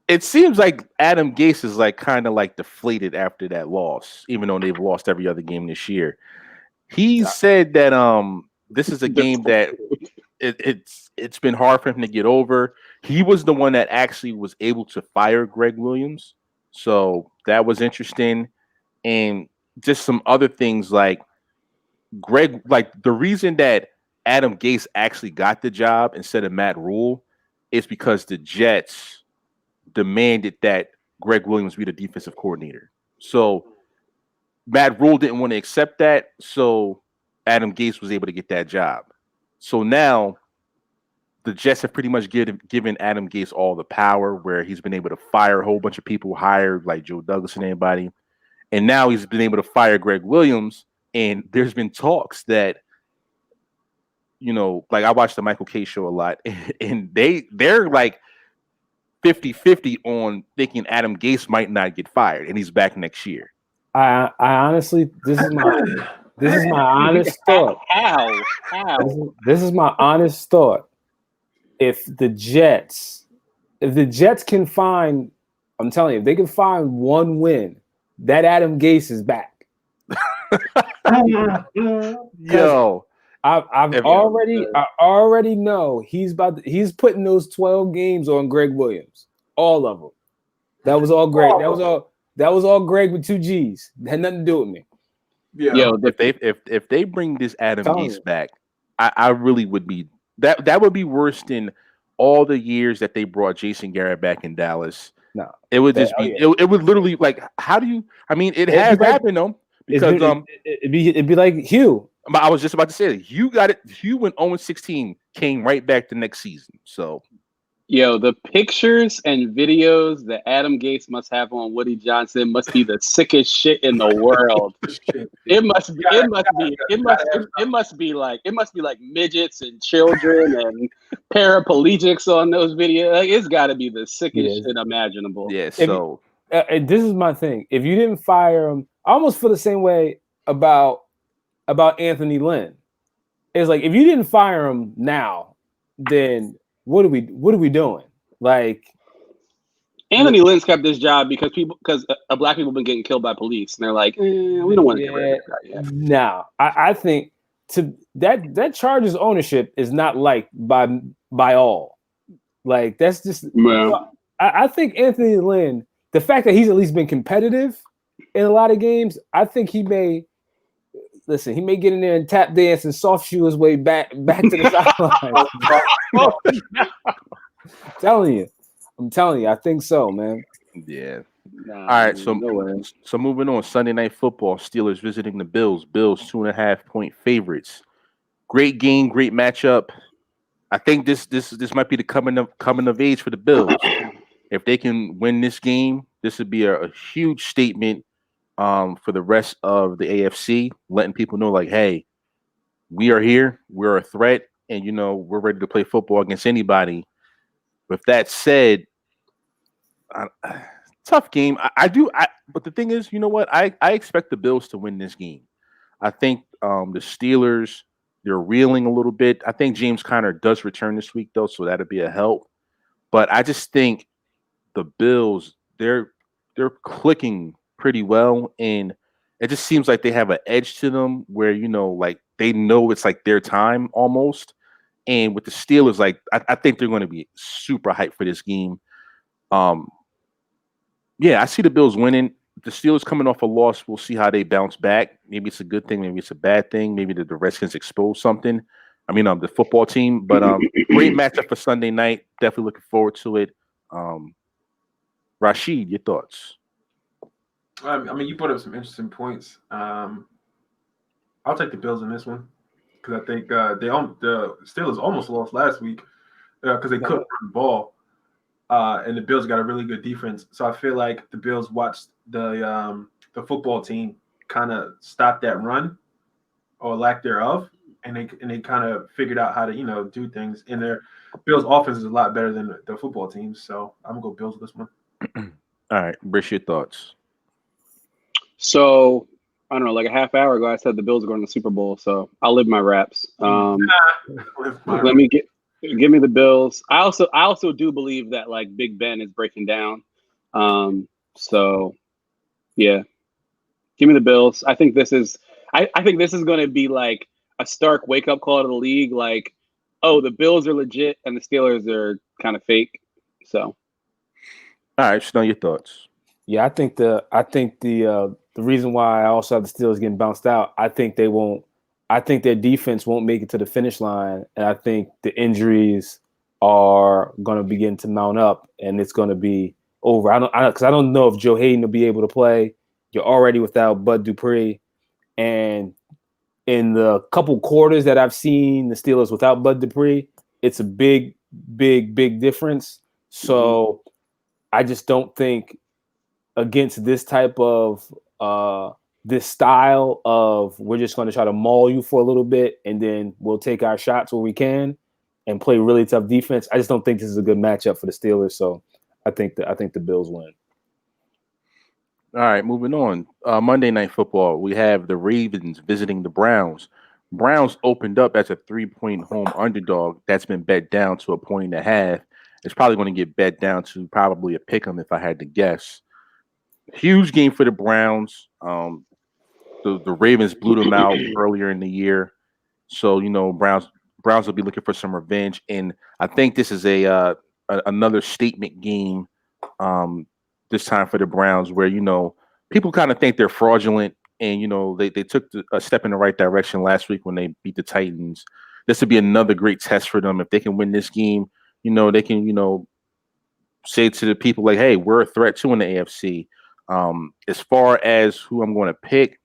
it seems like Adam Gase is like kind of like deflated after that loss, even though they've lost every other game this year. He said that this is a game that it's been hard for him to get over. He was the one that actually was able to fire Greg Williams, so that was interesting, and just some other things like the reason that Adam Gase actually got the job instead of Matt Rule is because the Jets demanded that Greg Williams be the defensive coordinator. So Matt Rule didn't want to accept that, so Adam Gase was able to get that job. So now the Jets have pretty much given Adam Gase all the power, where he's been able to fire a whole bunch of people, hired like Joe Douglas and anybody. And now he's been able to fire Greg Williams. And there's been talks that, like I watch the Michael Kay show a lot, and they're like 50-50 on thinking Adam Gase might not get fired and he's back next year. I honestly, this is my honest thought. How? This is my honest thought. If the Jets can find, I'm telling you, if they can find one win, that Adam Gase is back. Yo, I already know he's putting those 12 games on Greg Williams, all of them. That was all great. That was all Greg with 2 G's. It had nothing to do with me. Yeah. Yo, If they bring this Adam Telling Gase you. back, I really would be that would be worse than all the years that they brought Jason Garrett back in Dallas. No. It would just be yeah. it would literally like how do you it It'd has be like- happened though because it'd be like Hugh. I was just about to say that you got it. Hugh went 0-16, came right back the next season. So yo, the pictures and videos that Adam Gase must have on Woody Johnson must be the sickest shit in the world. Shit. It must be like midgets and children and paraplegics on those videos. Like, it's got to be the sickest shit imaginable. yeah, so And this is my thing. If you didn't fire him, I almost feel the same way about Anthony Lynn. It's like if you didn't fire him now, then what are we doing? Like Anthony Lynn's kept this job because black people have been getting killed by police, and they're like, we don't want to get rid of that guy yet. No, I think that Chargers ownership is not liked by all. Like that's just. Well, I think Anthony Lynn, the fact that he's at least been competitive in a lot of games, I think he may get in there and tap dance and soft shoe his way back to the sideline. I'm telling you, I think so, man. yeah. nah, All right, no way. so moving on. Sunday Night Football. Steelers visiting the Bills. Bills 2.5-point favorites. Great game, great matchup. I think this might be the coming of age for the Bills. If they can win this game, this would be a huge statement for the rest of the AFC, letting people know like, hey, we are here, we're a threat, and we're ready to play football against anybody. With that said, tough game. But the thing is, you know what? I expect the Bills to win this game. I think the Steelers, they're reeling a little bit. I think James Conner does return this week though, so that'll be a help. But I just think the Bills, they're clicking pretty well, and it just seems like they have an edge to them where like they know it's like their time almost. And with the Steelers, like I think they're going to be super hyped for this game. Yeah, I see the Bills winning. The Steelers coming off a loss. We'll see how they bounce back. Maybe it's a good thing. Maybe it's a bad thing. Maybe the Redskins expose something. I mean, the football team. But great matchup for Sunday night. Definitely looking forward to it. Rashid, your thoughts? I mean, you brought up some interesting points. I'll take the Bills in this one because I think the Steelers almost lost last week because they couldn't run the ball, and the Bills got a really good defense. So I feel like the Bills watched the football team kind of stop that run or lack thereof, and they kind of figured out how to do things. And their Bills offense is a lot better than the football teams. So I'm gonna go Bills with this one. All right, Brish, your thoughts? So I don't know, like a half hour ago, I said the Bills are going to the Super Bowl, so I'll live my raps. Give me the Bills. I also do believe that like Big Ben is breaking down. So yeah, give me the Bills. I think this is going to be like a stark wake up call to the league. Like, oh, the Bills are legit and the Steelers are kind of fake. So, all right, Snow, your thoughts? Yeah, I think the reason why I also have the Steelers getting bounced out, I think they won't. I think their defense won't make it to the finish line, and I think the injuries are going to begin to mount up, and it's going to be over. Because I don't know if Joe Hayden will be able to play. You're already without Bud Dupree, and in the couple quarters that I've seen the Steelers without Bud Dupree, it's a big difference. So I just don't think against this type of this style of we're just going to try to maul you for a little bit and then we'll take our shots where we can and play really tough defense. I just don't think this is a good matchup for the Steelers. So I think the Bills win. All right, moving on. Monday Night Football, we have the Ravens visiting the Browns. Browns opened up as a 3-point home underdog. That's been bet down to 1.5. It's probably going to get bet down to probably a pick 'em if I had to guess. Huge game for the Browns. The Ravens blew them out earlier in the year, so Browns will be looking for some revenge. And I think this is another statement game this time for the Browns, where people kind of think they're fraudulent, and they took a step in the right direction last week when they beat the Titans. This would be another great test for them if they can win this game. They can say to the people like, "Hey, we're a threat too in the AFC." As far as who I'm going to pick,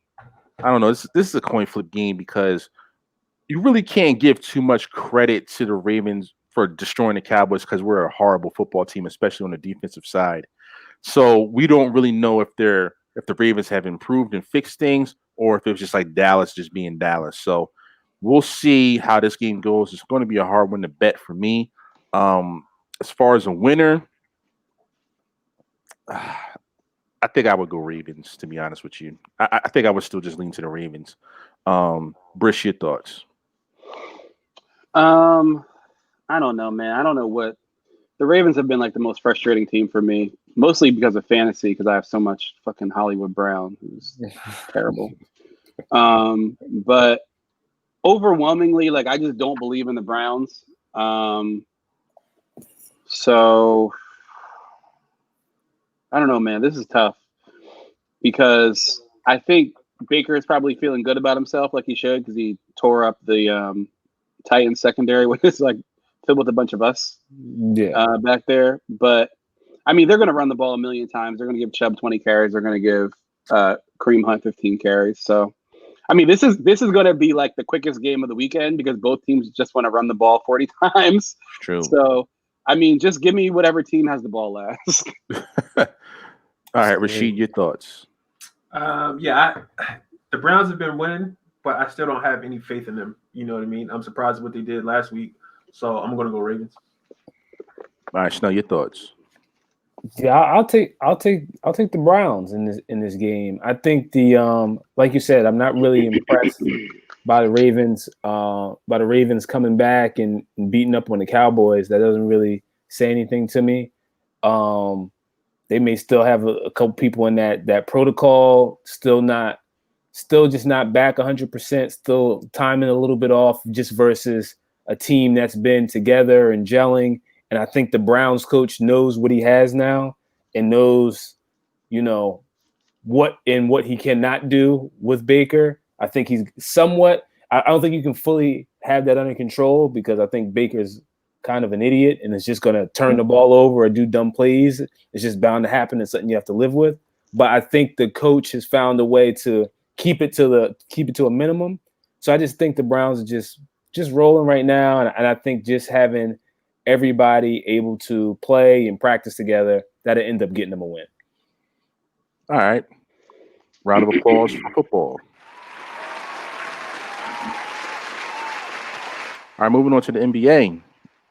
I don't know. This is a coin flip game because you really can't give too much credit to the Ravens for destroying the Cowboys because we're a horrible football team, especially on the defensive side. So we don't really know if the Ravens have improved and fixed things, or if it was just like Dallas just being Dallas. So we'll see how this game goes. It's going to be a hard one to bet for me. As far as a winner, I think I would go Ravens, to be honest with you. I think I would still just lean to the Ravens. Brish, your thoughts? I don't know, man. I don't know what the Ravens have been like the most frustrating team for me, mostly because of fantasy, because I have so much fucking Hollywood Brown, who's terrible. But overwhelmingly, like, I just don't believe in the Browns. So I don't know, man. This is tough because I think Baker is probably feeling good about himself, like he should, because he tore up the Titans secondary, which is like filled with a bunch of us back there. But I mean, they're going to run the ball a million times. They're going to give Chubb 20 carries. They're going to give Kareem Hunt 15 carries. So, I mean, this is going to be like the quickest game of the weekend because both teams just want to run the ball 40 times. True. So, I mean, just give me whatever team has the ball last. All right, Rashid, your thoughts? The Browns have been winning, but I still don't have any faith in them. You know what I mean? I'm surprised at what they did last week, so I'm going to go Ravens. All right, Chanel, your thoughts? Yeah, I'll take the Browns in this game. I think like you said, I'm not really impressed by the Ravens coming back and beating up on the Cowboys. That doesn't really say anything to me. They may still have a couple people in that protocol, still just not back 100%, still timing a little bit off, just versus a team that's been together and gelling. And I think the Browns coach knows what he has now and knows, what he cannot do with Baker. I think he's somewhat – I don't think you can fully have that under control because I think Baker's kind of an idiot and is just going to turn the ball over or do dumb plays. It's just bound to happen. It's something you have to live with. But I think the coach has found a way to keep it to a minimum. So I just think the Browns are just rolling right now. And I think just having everybody able to play and practice together, that'll end up getting them a win. All right. Round of applause for football. All right, moving on to the NBA.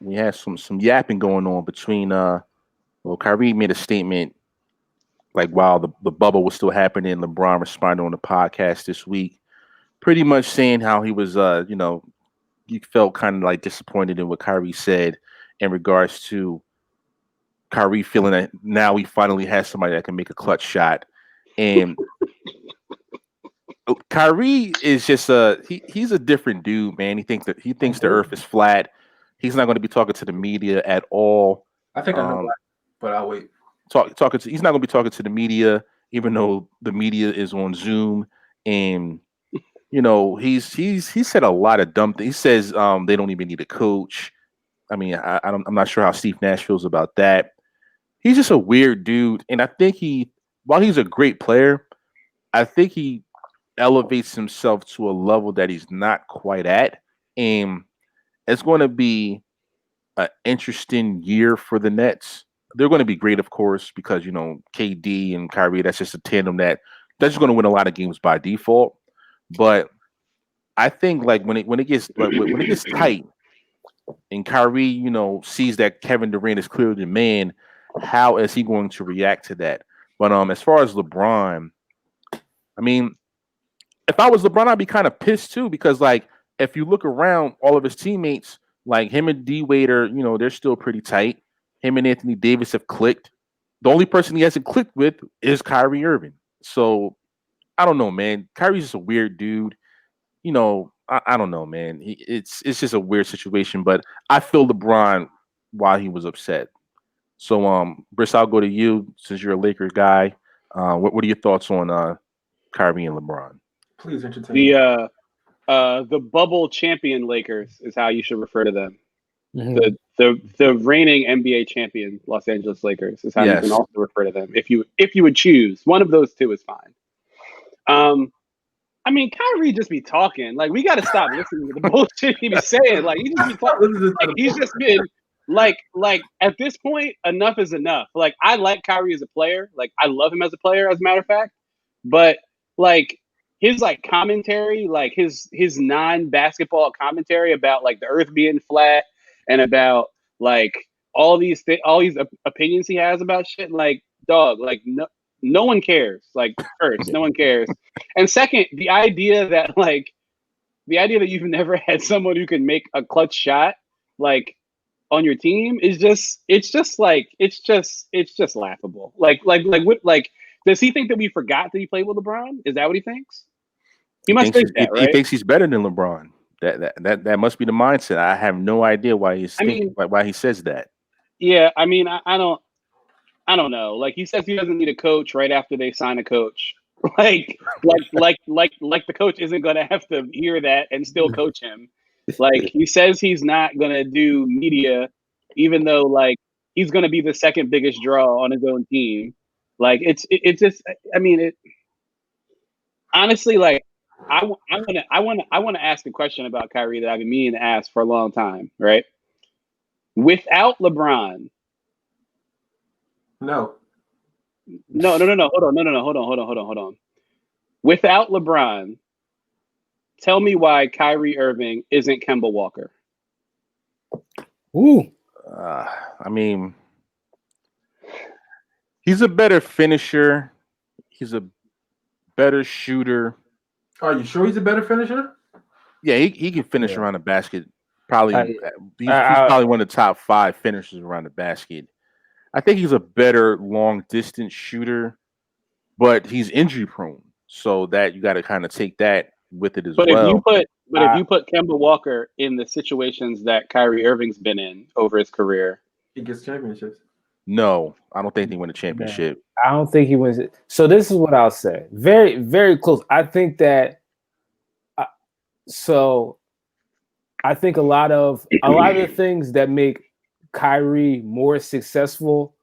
We had some yapping going on between Kyrie made a statement like while the bubble was still happening. LeBron responded on the podcast this week, pretty much saying how he was he felt kind of like disappointed in what Kyrie said in regards to Kyrie feeling that now he finally has somebody that can make a clutch shot. And Kyrie is just he's a different dude, man. He thinks the earth is flat. He's not going to be talking to the media at all. I think I know why, but I'll wait. He's not going to be talking to the media, even though the media is on Zoom. And he said a lot of dumb things. He says they don't even need a coach. I mean, I'm not sure how Steve Nash feels about that. He's just a weird dude, and I think while he's a great player, I think he elevates himself to a level that he's not quite at, and it's going to be an interesting year for the Nets. They're going to be great, of course, because KD and Kyrie. That's just a tandem that's just going to win a lot of games by default. But I think like when it gets tight, and Kyrie, sees that Kevin Durant is clearly the man, how is he going to react to that? But as far as LeBron, I mean, if I was LeBron, I'd be kind of pissed too, because like if you look around, all of his teammates, like him and D Wade are, they're still pretty tight. Him and Anthony Davis have clicked. The only person he hasn't clicked with is Kyrie Irving. So I don't know, man. Kyrie's just a weird dude. I don't know, man. It's just a weird situation, but I feel LeBron while he was upset. So, Briss, I'll go to you since you're a Laker guy. What are your thoughts on Kyrie and LeBron? Please entertain me. The bubble champion Lakers is how you should refer to them. Mhm. The reigning NBA champion Los Angeles Lakers is how you Yes. can also refer to them. If you would choose, one of those two is fine. I mean, Kyrie just be talking. Like, we got to stop listening to the bullshit he be saying. Like, he just be talking. Like, he's just been like at this point, enough is enough. Like, I like Kyrie as a player. Like, I love him as a player, as a matter of fact. But like his like commentary, like his non-basketball commentary about like the Earth being flat and about like all these opinions he has about shit. Like, dog, like no one cares. Like, first, no one cares. And second, the idea that you've never had someone who can make a clutch shot like on your team is just laughable. Like does he think that we forgot that he played with LeBron? Is that what he thinks? He must think that, right? He thinks he's better than LeBron. That must be the mindset. I have no idea why why he says that. Yeah, I mean, I don't know. Like, he says he doesn't need a coach right after they sign a coach. Like the coach isn't gonna have to hear that and still coach him. Like, he says he's not gonna do media, even though like he's gonna be the second biggest draw on his own team. Like, it's just, I mean, it honestly, like, I want to ask a question about Kyrie that I've been meaning to ask for a long time, right? Without LeBron, No. no. Hold on. Without LeBron, tell me why Kyrie Irving isn't Kemba Walker. Ooh. I mean, he's a better finisher. He's a better shooter. Are you sure he's a better finisher? Yeah, he can finish around the basket. Probably, he's I- probably one of the top 5 finishers around the basket. I think he's a better long distance shooter, but he's injury prone. So that you got to kind of take that with it as But well. if you put Kemba Walker in the situations that Kyrie Irving's been in over his career, He gets championships. No, I don't think they win a championship. I don't think he wins it. So this is what I'll say. Very, very close. I think that. I think a lot of the things that make Kyrie more successful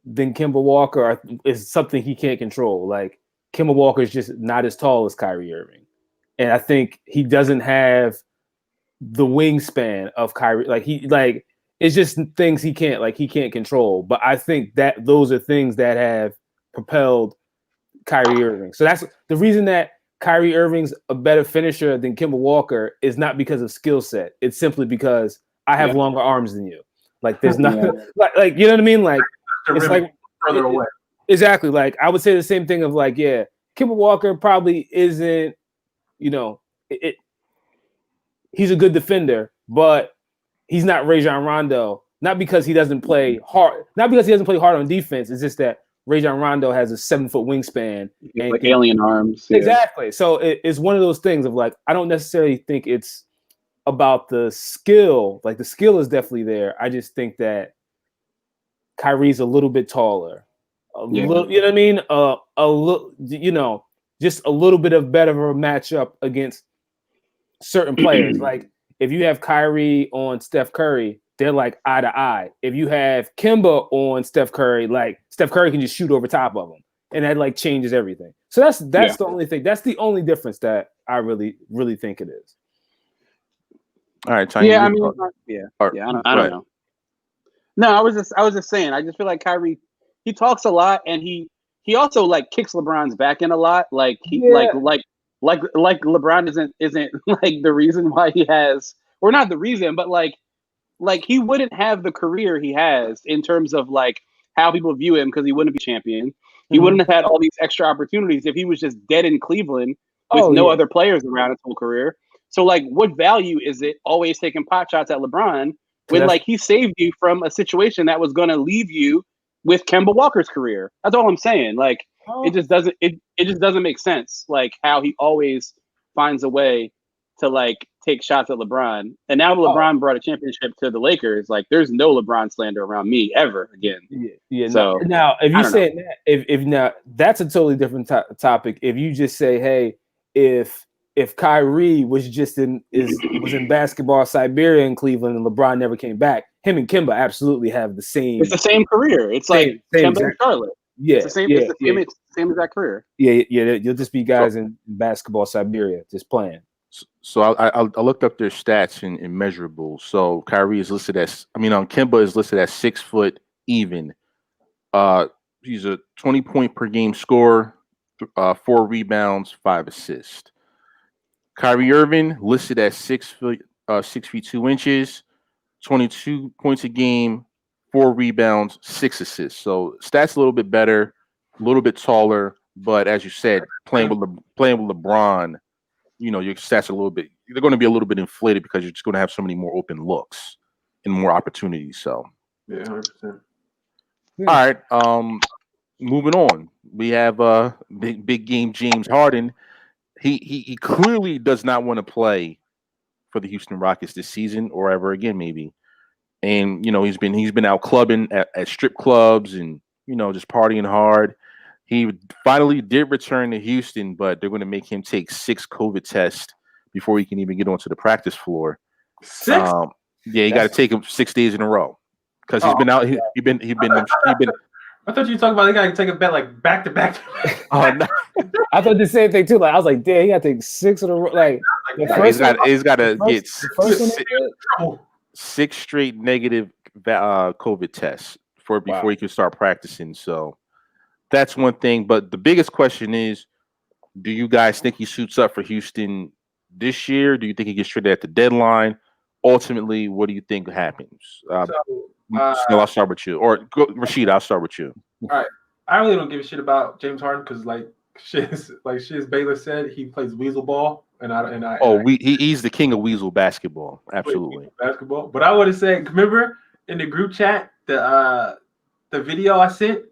than Kemba Walker is something he can't control. Like, Kemba Walker is just not as tall as Kyrie Irving, and I think he doesn't have the wingspan of Kyrie. It's just things he can't control. But I think that those are things that have propelled Kyrie Irving. So that's the reason that Kyrie Irving's a better finisher than Kemba Walker is not because of skill set. It's simply because I have longer arms than you. Like, there's not like you know what I mean? Like, it's like further away. Exactly. Like, I would say the same thing of like, yeah, Kemba Walker probably isn't, he's a good defender, but he's not Rajon Rondo. Not because he doesn't play hard. Not because he doesn't play hard on defense. It's just that Rajon Rondo has a 7-foot wingspan. And like alien arms. Yeah. Exactly. So it's one of those things of like, I don't necessarily think it's about the skill. Like, the skill is definitely there. I just think that Kyrie's a little bit taller. Little, you know what I mean? A little, just a little bit of better of a matchup against certain players. Like, if you have Kyrie on Steph Curry, they're like eye to eye. If you have Kemba on Steph Curry, like, Steph Curry can just shoot over top of him, and that like changes everything. So that's the only thing. That's the only difference that I really, really think it is. All right, Tanya. Yeah, I mean, I don't know. No, I was just saying. I just feel like Kyrie, he talks a lot, and he also like kicks LeBron's back in a lot. Like like LeBron isn't like the reason why he has, or not the reason, but like he wouldn't have the career he has in terms of like how people view him, because he wouldn't be champion. He wouldn't have had all these extra opportunities if he was just dead in Cleveland with no other players around his whole career. So like, what value is it always taking pot shots at LeBron when like he saved you from a situation that was going to leave you with Kemba Walker's career? That's all I'm saying. Like, it just doesn't make sense. Like, how he always finds a way to like take shots at LeBron. And now that LeBron brought a championship to the Lakers, like there's no LeBron slander around me ever again. Yeah. So now, if you I don't say that, if now that's a totally different topic. If you just say, hey, if Kyrie was in basketball Siberia in Cleveland and LeBron never came back, him and Kimba absolutely have the same. It's the same career. It's like Kimba and Charlotte. Yeah, it's the same. It's the same exact career. Yeah. You'll just be guys in basketball Siberia just playing. So I looked up their stats in measurables. So Kyrie is listed as, Kimba is listed as 6 foot even. He's a 20-point per game scorer, 4 rebounds, 5 assists. Kyrie Irving listed as 6 feet 2 inches, 22 points a game, 4 rebounds, 6 assists. So stats a little bit better, a little bit taller, but as you said, playing with LeBron, your stats are they're going to be a little bit inflated because you're just going to have so many more open looks and more opportunities. So yeah, 100%. All right. Moving on. We have big game James Harden. He clearly does not want to play for the Houston Rockets this season or ever again, maybe. And he's been out clubbing at strip clubs and just partying hard. He finally did return to Houston, but they're going to make him take 6 COVID tests before he can even get onto the practice floor. 6? Yeah, you got to take him 6 days in a row because he's been out. He's been. I thought you were talking about they got to take a bet like back to back. Oh no! I thought the same thing too. Like I was like, damn, he got to take 6 in a row. Like he's got to get 6 straight negative COVID tests before he can start practicing. So that's one thing. But the biggest question is, do you guys think he suits up for Houston this year? Do you think he gets traded at the deadline? Ultimately, what do you think happens? I'll start with you, or Rashid. I'll start with you. All right, I really don't give a shit about James Harden because, like Shiz Baylor said, he plays weasel ball, he's the king of weasel basketball. Absolutely, basketball. But I want to say, remember in the group chat the video I sent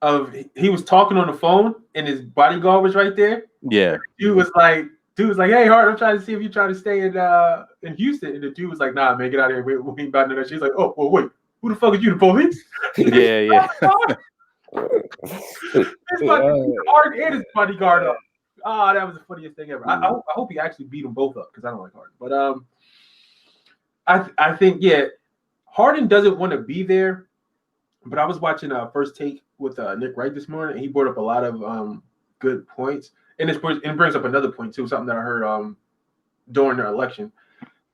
of he was talking on the phone and his bodyguard was right there. Yeah, dude was like, hey, Hart, I'm trying to see if you try to stay in Houston. And the dude was like, nah, man, get out of here. We ain't about to know. She's like, oh, well, wait, who the fuck is you, the police? Yeah. Hart and his bodyguard up. Oh, that was the funniest thing ever. I hope he actually beat them both up because I don't like Harden. But I think, Harden doesn't want to be there. But I was watching First Take with Nick Wright this morning, and he brought up a lot of good points. And it brings up another point, too, something that I heard during their election.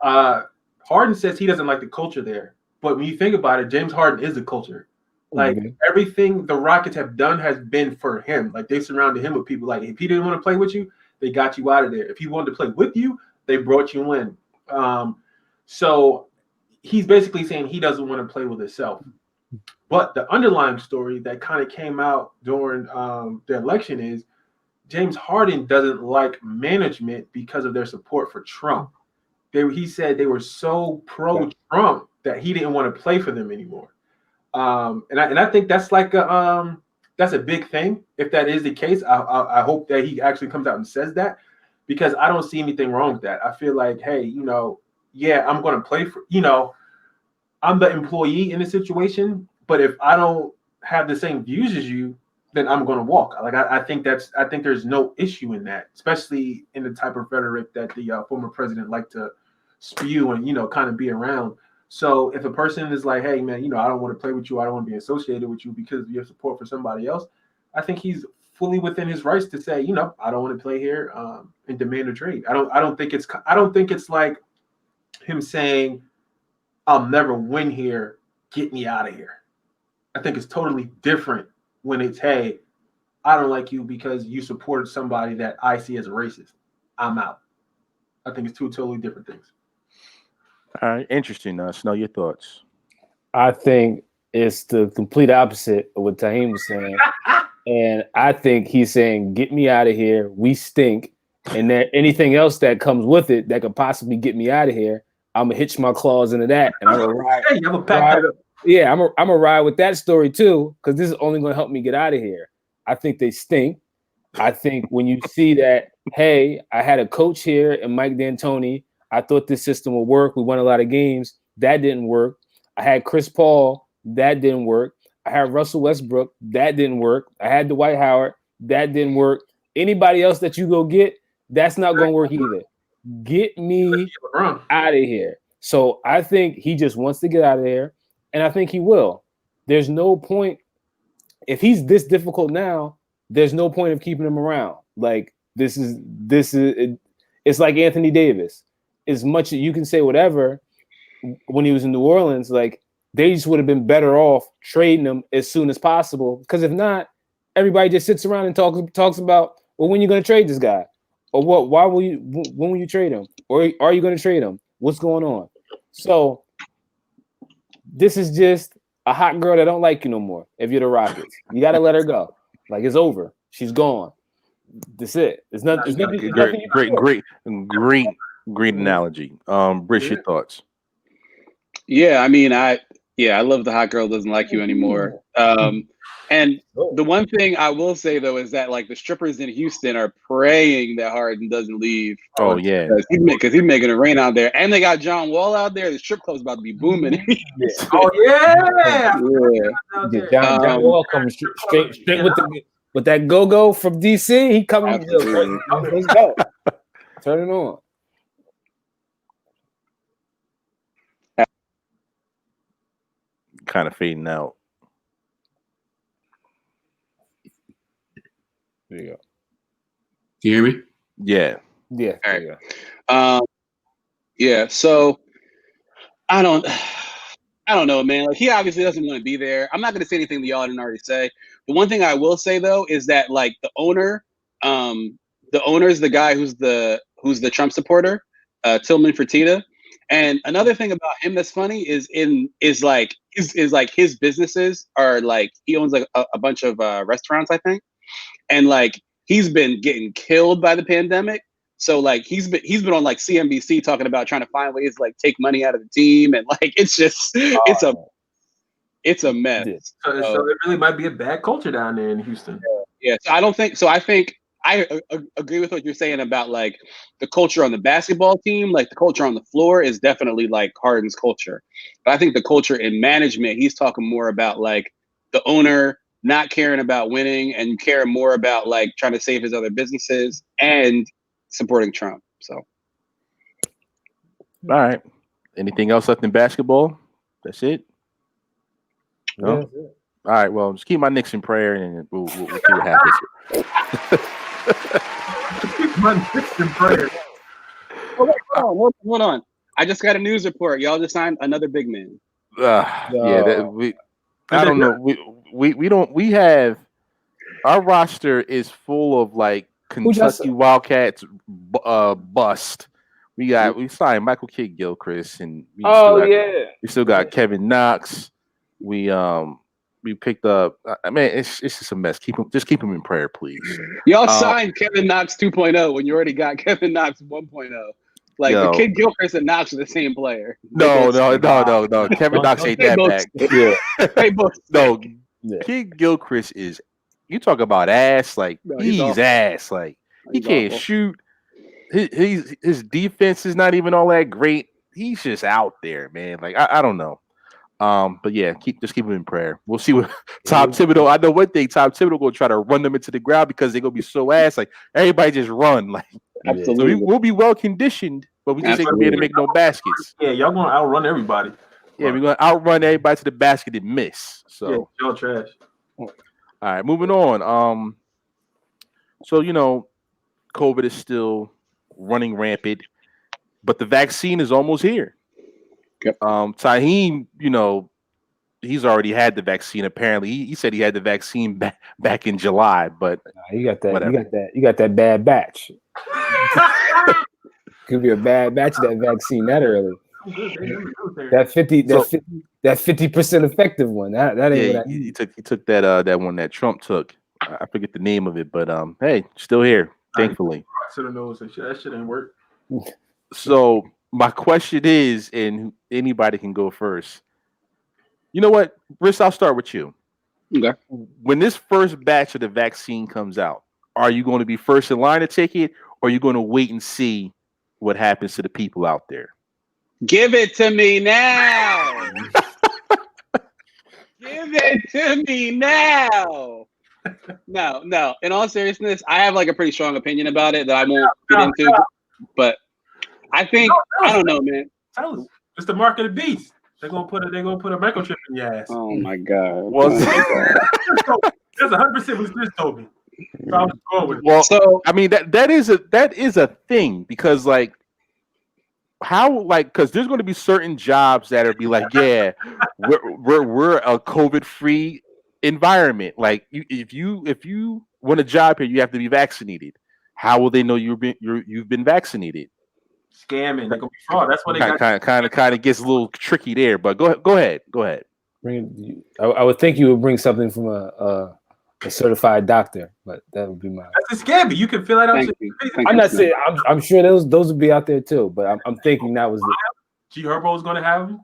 Harden says he doesn't like the culture there. But when you think about it, James Harden is the culture. Like, everything the Rockets have done has been for him. Like, they surrounded him with people. Like, if he didn't want to play with you, they got you out of there. If he wanted to play with you, they brought you in. So he's basically saying he doesn't want to play with himself. But the underlying story that kind of came out during the election is James Harden doesn't like management because of their support for Trump. He said they were so pro-Trump that he didn't want to play for them anymore. And I think that's like that's a big thing. If that is the case, I hope that he actually comes out and says that, because I don't see anything wrong with that. I feel like, hey, I'm going to play for, I'm the employee in the situation, but if I don't have the same views as you, then I'm going to walk. Like, I think there's no issue in that, especially in the type of rhetoric that the former president liked to spew and, kind of be around. So if a person is like, hey, man, I don't want to play with you, I don't want to be associated with you because of your support for somebody else, I think he's fully within his rights to say, I don't want to play here and demand a trade. I don't think it's like him saying, I'll never win here, get me out of here. I think it's totally different when it's, hey, I don't like you because you supported somebody that I see as a racist. I'm out. I think it's two totally different things. All right, interesting. Snow, your thoughts? I think it's the complete opposite of what Tahim was saying. And I think he's saying, get me out of here. We stink. And then anything else that comes with it that could possibly get me out of here, I'm gonna hitch my claws into that, and I'm gonna ride. Hey, I'm gonna pack that up. Yeah, I'm gonna ride with that story too, because this is only gonna help me get out of here. I think they stink. I think when you see that, hey, I had a coach here and Mike D'Antoni, I thought this system would work. We won a lot of games. That didn't work. I had Chris Paul. That didn't work. I had Russell Westbrook. That didn't work. I had Dwight Howard. That didn't work. Anybody else that you go get, that's not going to work either. Get me out of here. So I think he just wants to get out of there, and I think he will. There's no point. If he's this difficult now, there's no point of keeping him around. Like, this is it's like Anthony Davis. As much as you can say whatever, when he was in New Orleans, like, they just would have been better off trading him as soon as possible. Because if not, everybody just sits around and talks about, well, when are you going to trade this guy? Or what? When will you trade him? Or are you going to trade him? What's going on? So this is just a hot girl that don't like you no more. If you're the Rockets, you got to let her go. Like, it's over. She's gone. That's it. It's not. It's nothing. Great analogy. Brish, your thoughts? Yeah, I mean, I love the hot girl doesn't like you anymore. And the one thing I will say though is that, like, the strippers in Houston are praying that Harden doesn't leave. Oh yeah, because he's making it rain out there, and they got John Wall out there. The strip club's about to be booming. Oh yeah. John Wall coming straight with that go from DC. He coming. Let's go. Turn it on. Kind of fading out. There you go. Can you hear me? Yeah. Yeah. All right. Yeah. So I don't know, man. Like, he obviously doesn't want to be there. I'm not going to say anything that y'all didn't already say. The one thing I will say though is that, like, the owner is the guy who's the Trump supporter, Tillman Fertitta. And another thing about him that's funny is his businesses are, like, he owns like a bunch of restaurants, I think. And, like, he's been getting killed by the pandemic. So, like, he's been on, like, CNBC talking about trying to find ways to, like, take money out of the team, and, like, it's just it's a mess. So it really might be a bad culture down there in Houston. Yeah. So I think I agree with what you're saying about, like, the culture on the basketball team. Like, the culture on the floor is definitely, like, Harden's culture. But I think the culture in management, he's talking more about, like, the owner not caring about winning and caring more about, like, trying to save his other businesses and supporting Trump. So, all right. Anything else left in basketball? That's it. No. Yeah. All right. Well, just keep my Knicks in prayer, and we'll see what happens. My Knicks in prayer. Hold on. I just got a news report. Y'all just signed another big man. I don't know. We don't. We have, our roster is full of, like, Kentucky Wildcats bust. We signed Michael Kidd-Gilchrist, and we still got Kevin Knox. We picked up. I mean, it's just a mess. Keep him in prayer, please. Y'all signed Kevin Knox 2.0 when you already got Kevin Knox 1.0. Like, the Kidd-Gilchrist and Knox are the same player. No. Kevin Knox ain't that bad. Yeah. Hey, no. Kidd-Gilchrist is. You talk about ass. Like, he's ass. Like, he can't shoot. His defense is not even all that great. He's just out there, man. Like, I don't know. But yeah, keep him in prayer. We'll see what Tom Thibodeau. I know one thing. Tom Thibodeau gonna try to run them into the ground because they're gonna be so ass. Like, everybody just run. Like, absolutely. So we'll be well conditioned, but we just ain't gonna be able to make no baskets. Yeah, y'all gonna outrun everybody. Yeah, we're gonna outrun everybody to the basket and miss. So yeah, y'all trash. All right, moving on. So, you know, COVID is still running rampant, but the vaccine is almost here. Yep. Taheem, you know, he's already had the vaccine. Apparently, he said he had the vaccine back in July, but you got that. Whatever. You got that bad batch. Could be a bad batch of that vaccine that early. That 50% effective one. That ain't what I need. He took that one that Trump took. I forget the name of it, but hey, still here, thankfully. To the nose and shit. That shit ain't work. So my question is, and anybody can go first. You know what, Briss? I'll start with you. Okay. When this first batch of the vaccine comes out, are you going to be first in line to take it, or are you going to wait and see what happens to the people out there. Give it to me now. Give it to me now. No. In all seriousness, I have like a pretty strong opinion about it that I won't get into. But I think I don't know, man. Tell us. It's the mark of the beast. They're gonna put a microchip in your ass. Oh my god. Well, That's 100% what Chris told me. So I was going with it. well, So I mean that is a thing because like how like because there's going to be certain jobs that are be like we're a COVID free environment. Like if you want a job here, you have to be vaccinated. How will they know you've been vaccinated? Scamming. They're gonna be fraud. That's what they got. Kind of gets a little tricky there. But go ahead. I would think you would bring something from a certified doctor, but that would be my. That's a scammer. You can fill that out. Thank you. I'm not saying I'm sure those would be out there too, but I'm thinking that was. G Herbo is going to have them.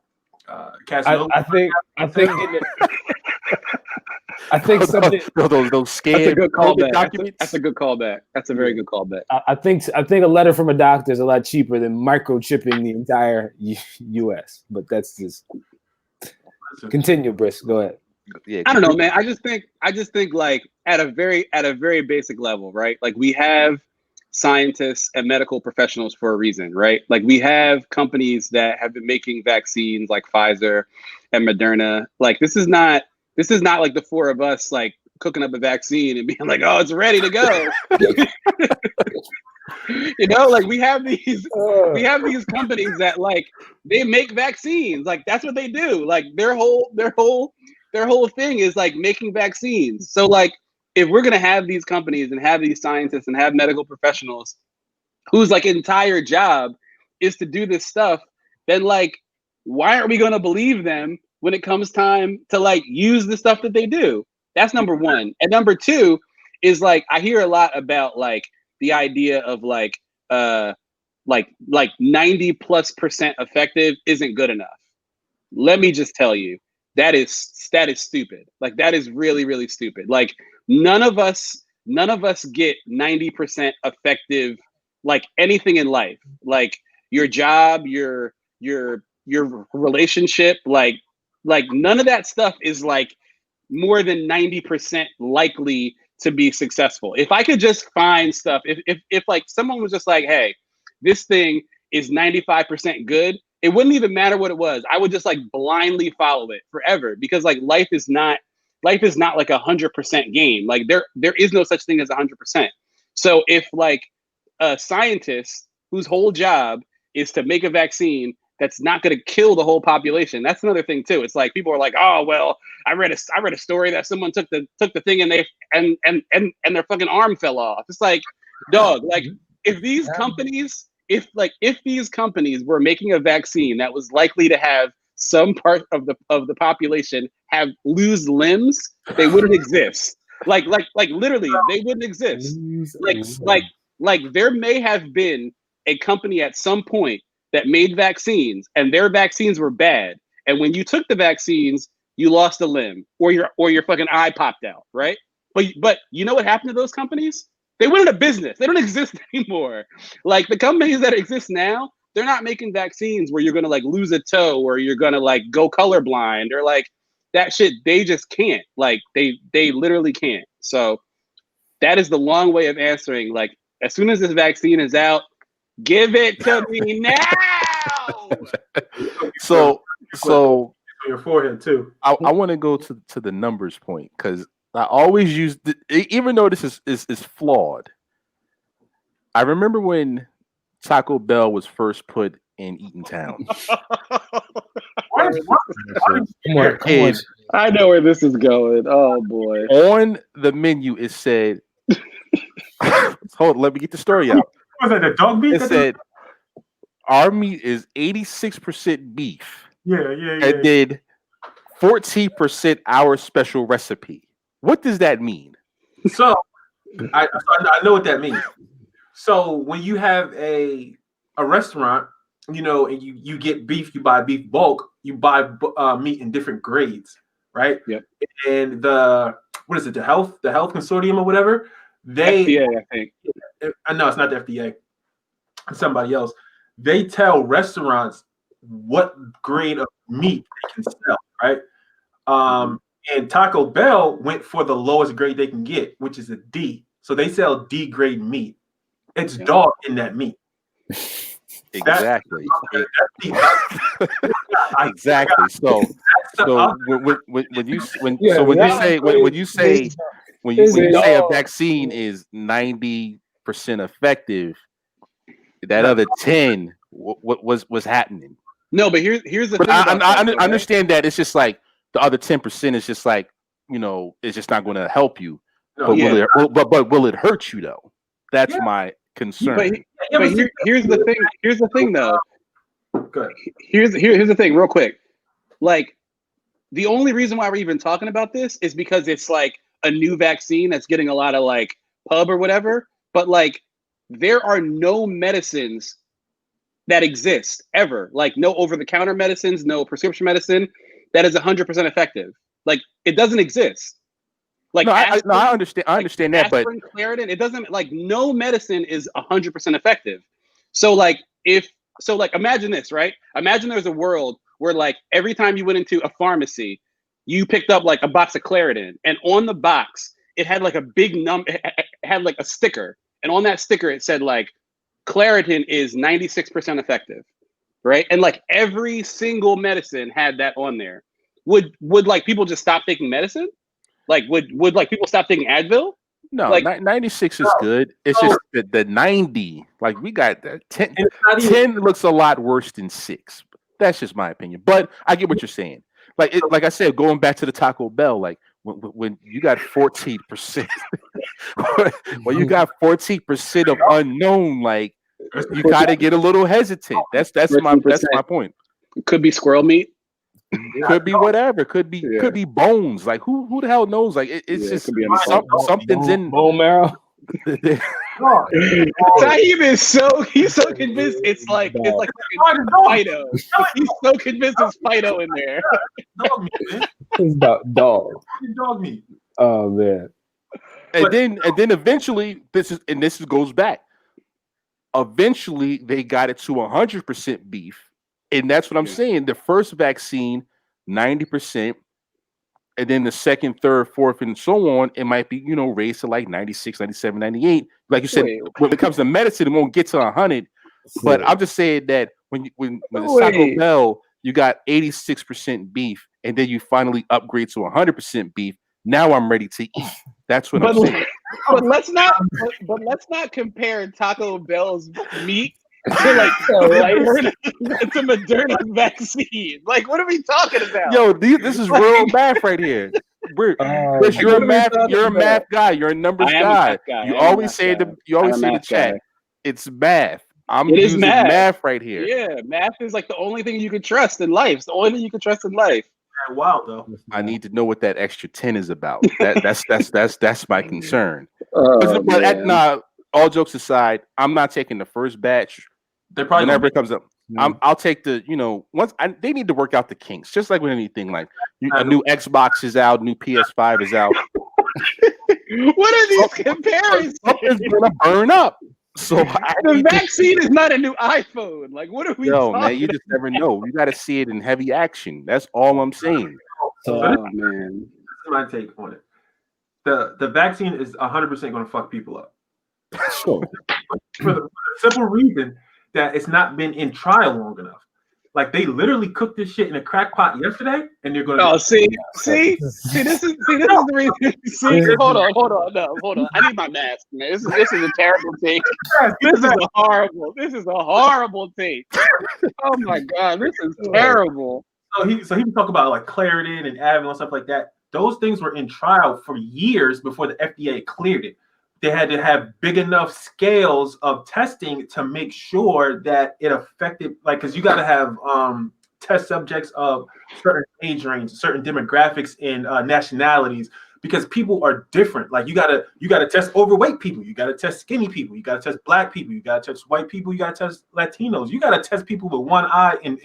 I think something. Those scam That's a good callback. documents. That's a good callback. That's a very good callback. I think a letter from a doctor is a lot cheaper than microchipping the entire U.S. But that's just continue, Brisk. Go ahead. Yeah, I don't know, man. I just think like at a very basic level, right? Like we have scientists and medical professionals for a reason, right? Like we have companies that have been making vaccines like Pfizer and Moderna. Like this is not like the four of us like cooking up a vaccine and being like, oh, it's ready to go. You know, like we have these companies that like they make vaccines. Like that's what they do. Like their whole thing is like making vaccines. So like if we're gonna have these companies and have these scientists and have medical professionals whose like entire job is to do this stuff, then like why aren't we gonna believe them when it comes time to like use the stuff that they do? That's number one. And number two is like I hear a lot about like the idea of like 90+% effective isn't good enough. Let me just tell you, that is stupid. Like that is really, really stupid. Like none of us get 90% effective like anything in life. Like your job, your relationship, like none of that stuff is like more than 90% likely to be successful. If I could just find stuff, if like someone was just like, hey, this thing is 95% good, it wouldn't even matter what it was. I would just like blindly follow it forever because like life is not like 100% game. Like there is no such thing as 100%. So if like a scientist whose whole job is to make a vaccine that's not going to kill the whole population, that's another thing too. It's like people are like, oh well, I read a story that someone took the thing and their fucking arm fell off. It's like, dog, like if these companies were making a vaccine that was likely to have some part of the population lose limbs, they wouldn't exist. Like literally, they wouldn't exist. Like there may have been a company at some point that made vaccines, and their vaccines were bad. And when you took the vaccines, you lost a limb, or your fucking eye popped out, right? But you know what happened to those companies? They went into business. They don't exist anymore. Like the companies that exist now, they're not making vaccines where you're gonna like lose a toe or you're gonna like go colorblind or like that shit. They just can't. Like they literally can't. So that is the long way of answering. Like as soon as this vaccine is out, give it to me now. So your forehead too. I want to go to the numbers point because I always use even though this is flawed. I remember when Taco Bell was first put in Eatontown. I know where this is going. Oh boy! On the menu, it said, "Hold, let me get the story out." Was that the dog meat? It said, "Our meat is 86% beef." Yeah. And then 14% our special recipe. What does that mean? So I know what that means. So when you have a restaurant, you know, and you get beef, you buy beef bulk, you buy meat in different grades, right? Yep. And the health consortium or whatever, they FDA, I think. No, it's not the FDA. somebody else, they tell restaurants what grade of meat they can sell, right? And Taco Bell went for the lowest grade they can get, which is a D. So they sell D grade meat. It's dog in that meat. Exactly. Exactly. So when you say a vaccine is 90% effective, that other 10, what was happening? No, but here's the But thing. I understand that it's just like the other 10% is just like, it's just not going to help you. No, but will it hurt you though? That's my concern. But here's the thing. Here's the thing, though. Good. Here's the thing, real quick. Like, the only reason why we're even talking about this is because it's like a new vaccine that's getting a lot of like pub or whatever. But like, there are no medicines that exist ever. Like, no over-the-counter medicines, no prescription medicine that is 100% effective. Like, it doesn't exist. Like, I understand that, aspirin, but Claritin, it doesn't, like, no medicine is 100% effective. So like, imagine this, right? Imagine there's a world where like every time you went into a pharmacy, you picked up like a box of Claritin, and on the box it had like a big it had like a sticker, and on that sticker it said like Claritin is 96% effective, right? And like every single medicine had that on there. Would like people just stop taking medicine? Like would like people stop taking Advil? no, like 96 is good. It's just the 90. Like we got 10. 10 looks a lot worse than 6. That's just my opinion. But I get what you're saying. Like I said, going back to the Taco Bell, like when you got 14%, when you got 14% of unknown, like you gotta get a little hesitant. That's my point. It could be squirrel meat. Could be whatever. Could be bones. Like who the hell knows? Like it's just could be something's in bone marrow. Tahim is he's so convinced it's like Fido. He's so convinced it's Fido in there. Dog meat, man. It's about dog. Dog meat. Oh man. And then eventually this goes back. Eventually they got it to 100% beef. And that's what I'm saying. The first vaccine, 90%. And then the second, third, fourth, and so on, it might be, raised to like 96, 97, 98. Like you said, when it comes to medicine, it won't get to 100. But I'm just saying that when the Taco Bell, you got 86% beef, and then you finally upgrade to 100% beef. Now I'm ready to eat. That's what I'm saying. But let's not compare Taco Bell's meat to Moderna vaccine. Like, what are we talking about? Yo, this is real math right here. Chris, you're a math guy. You're a numbers guy. You always say the chat. It's math. I'm using math right here. Yeah, math is like the only thing you can trust in life. It's the only thing you can trust in life. Wow, though. I need to know what that extra 10 is about. That's my concern. But all jokes aside, I'm not taking the first batch. They're probably whenever it comes up. I'll take the they need to work out the kinks, just like with anything. Like a new Xbox is out, new PS5 is out. What are these comparisons? Something's gonna burn up. So the vaccine is not a new iPhone. Like, what are we? Man, you just never know. You got to see it in heavy action. That's all I'm saying. Man, this is my take on it. The vaccine is 100% going to fuck people up. Sure. For the simple reason that it's not been in trial long enough. Like, they literally cooked this shit in a crack pot yesterday, and they're going to. Oh, see, this is the reason. See, hold on. I need my mask, man. This is a terrible take. This is a horrible take. Oh my god, this is terrible. So he can talk about like Claritin and Advil and stuff like that. Those things were in trial for years before the FDA cleared it. They had to have big enough scales of testing to make sure that it affected, like, because you got to have test subjects of certain age range, certain demographics and nationalities, because people are different. Like you gotta test overweight people, you gotta test skinny people, you gotta test black people, you gotta test white people, you gotta test Latinos, you gotta test people with one eye and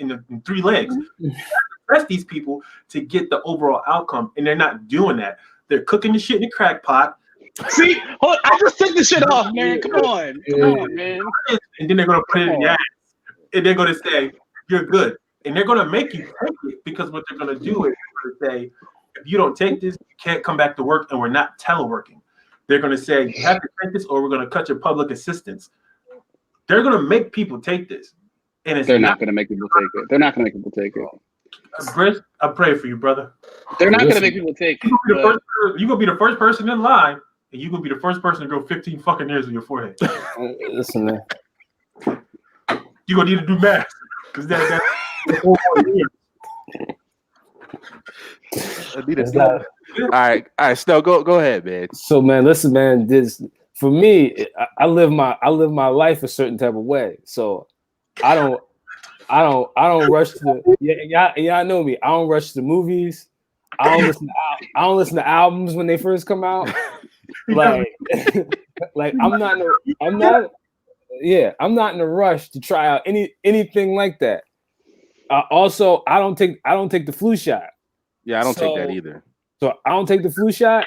3 legs. You gotta test these people to get the overall outcome, and they're not doing that. They're cooking the shit in a crack pot. See, I just took the shit off, man. Come on, man. And then they're gonna put it in your ass, and they're gonna say you're good, and they're gonna make you take it because what they're gonna do is they're gonna say if you don't take this, you can't come back to work, and we're not teleworking. They're gonna say you have to take this, or we're gonna cut your public assistance. They're gonna make people take this, and they're not gonna make people take it. They're not gonna make people take it. Brisk, I pray for you, brother. They're not gonna make people take it. You're gonna be the first person in line. And you're gonna be the first person to grow 15 fucking hairs on your forehead. Listen, man. You're gonna need to do math. Because that's the whole All right, Snow, go ahead, man. So, man, listen, man. This for me, I live my life a certain type of way. So, I don't rush to. Y'all know me. I don't rush to movies. I don't listen to albums when they first come out. Like I'm not in a rush to try out anything like that. Also, I don't take the flu shot. Yeah, I don't take that either. So I don't take the flu shot.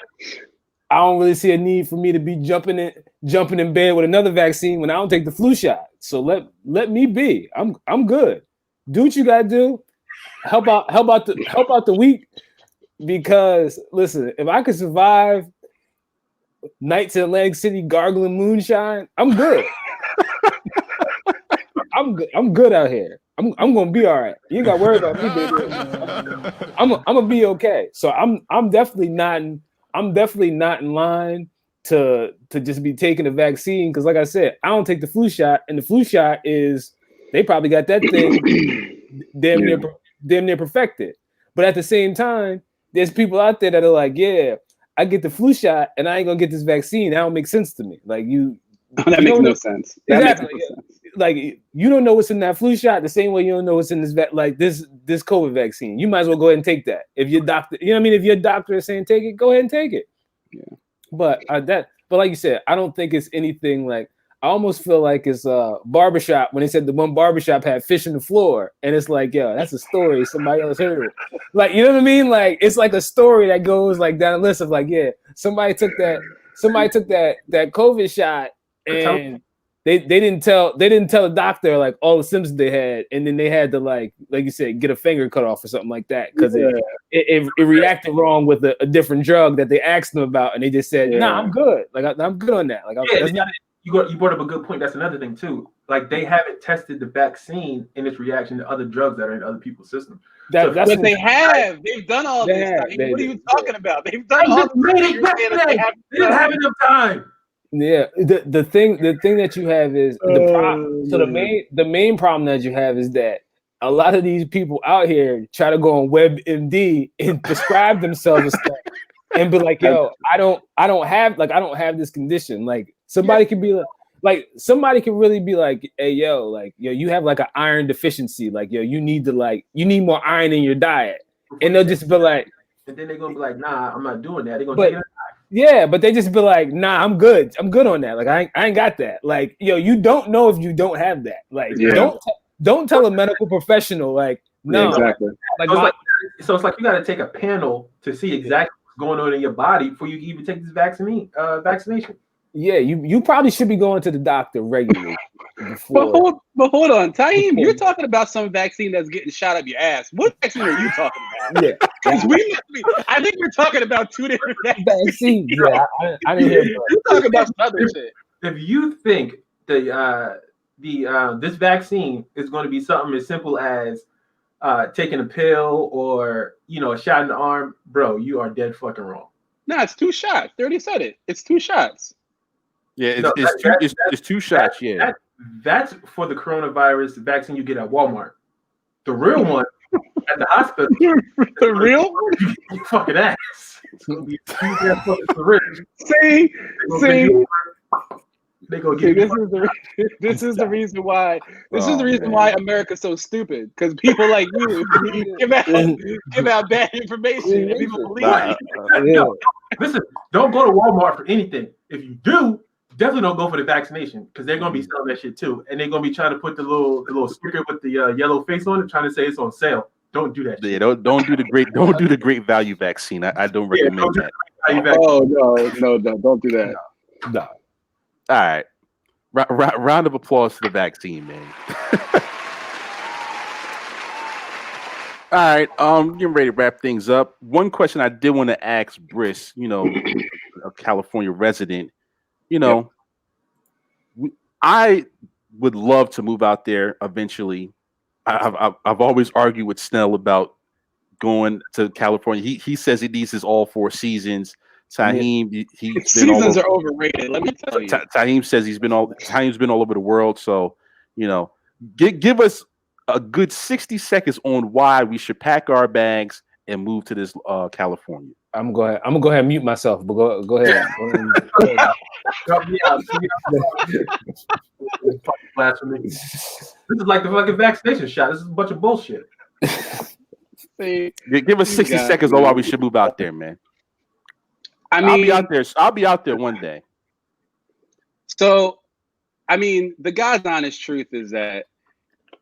I don't really see a need for me to be jumping in bed with another vaccine when I don't take the flu shot. So let me be. I'm good. Do what you gotta do. Help out the weak. Because listen, if I could survive nights in Atlantic City gargling moonshine, I'm good. I'm good out here. I'm gonna be all right. You ain't gotta worry about me, baby. I'm gonna be okay. So I'm definitely not in line to just be taking a vaccine because, like I said, I don't take the flu shot, and the flu shot is they probably got that thing damn near perfected. But at the same time, there's people out there that are like, yeah, I get the flu shot and I ain't gonna get this vaccine. That don't make sense to me. Like that makes no sense. Exactly. Like you don't know what's in that flu shot the same way you don't know what's in this this COVID vaccine. You might as well go ahead and take that. If your doctor, you know what I mean? If your doctor is saying take it, go ahead and take it. Yeah. But like you said, I don't think it's anything like. I almost feel like it's a barbershop when they said the one barbershop had fish in the floor, and it's like, yo, that's a story somebody else heard. Like, you know what I mean? Like, it's like a story that goes like down the list of like, yeah, somebody took that COVID shot, and they didn't tell the doctor like all the symptoms they had, and then they had to like you said, get a finger cut off or something like that because it reacted wrong with a different drug that they asked them about, and they just said, nah, I'm good. Like I'm good on that. Like you brought up a good point. That's another thing too. Like they haven't tested the vaccine in its reaction to other drugs that are in other people's system. That's what they have. They've done all this. What are you talking about? They've done all this. They didn't have enough time. Yeah, the thing that you have is the main problem that you have is that a lot of these people out here try to go on WebMD and prescribe themselves a stuff and be like, yo, I don't have this condition. Like somebody can be like somebody can really be like, hey, yo, you have like an iron deficiency. Like, yo, you need more iron in your diet. And they'll just be like, and then they're gonna be like, nah, I'm not doing that. They're gonna take it. Yeah, but they just be like, nah, I'm good. I'm good on that. Like I ain't got that. Like, yo, you don't know if you don't have that. Like, don't tell a medical professional, like, no. Yeah, exactly. So it's like you gotta take a panel to see exactly what's going on in your body before you even take this vaccination. Yeah, you probably should be going to the doctor regularly. But hold on, Taim, you're talking about some vaccine that's getting shot up your ass. What vaccine are you talking about? Yeah, I think we're talking about two different vaccines. Yeah, I didn't hear that. You're talking about some other shit. If you think this vaccine is going to be something as simple as taking a pill or a shot in the arm, bro, you are dead fucking wrong. No, it's 2 shots. They already said it. It's 2 shots. Yeah, it's 2 shots. That's for the coronavirus vaccine you get at Walmart. The real one at the hospital. The real one? You fucking ass. It's gonna be This is the reason why. This is the reason why America's so stupid. Because people like you give out bad information and people believe it. Listen, don't go to Walmart for anything. If you do, definitely don't go for the vaccination because they're gonna be selling that shit too, and they're gonna be trying to put the little sticker with the yellow face on it, trying to say it's on sale. Don't do that. Yeah, don't do the great value vaccine. I don't recommend that. How you vaccinated? Oh no, don't do that. No. All right. Round of applause for the vaccine, man. All right, getting ready to wrap things up. One question I did want to ask Brisk, a California resident, I would love to move out there eventually. I've always argued with Snell about going to California. He says he needs his all 4 seasons. Tahim, he's been all Seasons over. are overrated. Let me tell you. Tahim says Tahim's been all over the world. So, give us a good 60 seconds on why we should pack our bags and move to this California. I'm gonna go ahead and mute myself, but go ahead. Blasphemy. This is like the fucking vaccination shot. This is a bunch of bullshit. Give us 60 seconds on why we should move out there, man. I'll be out there one day. So, the God's honest truth is that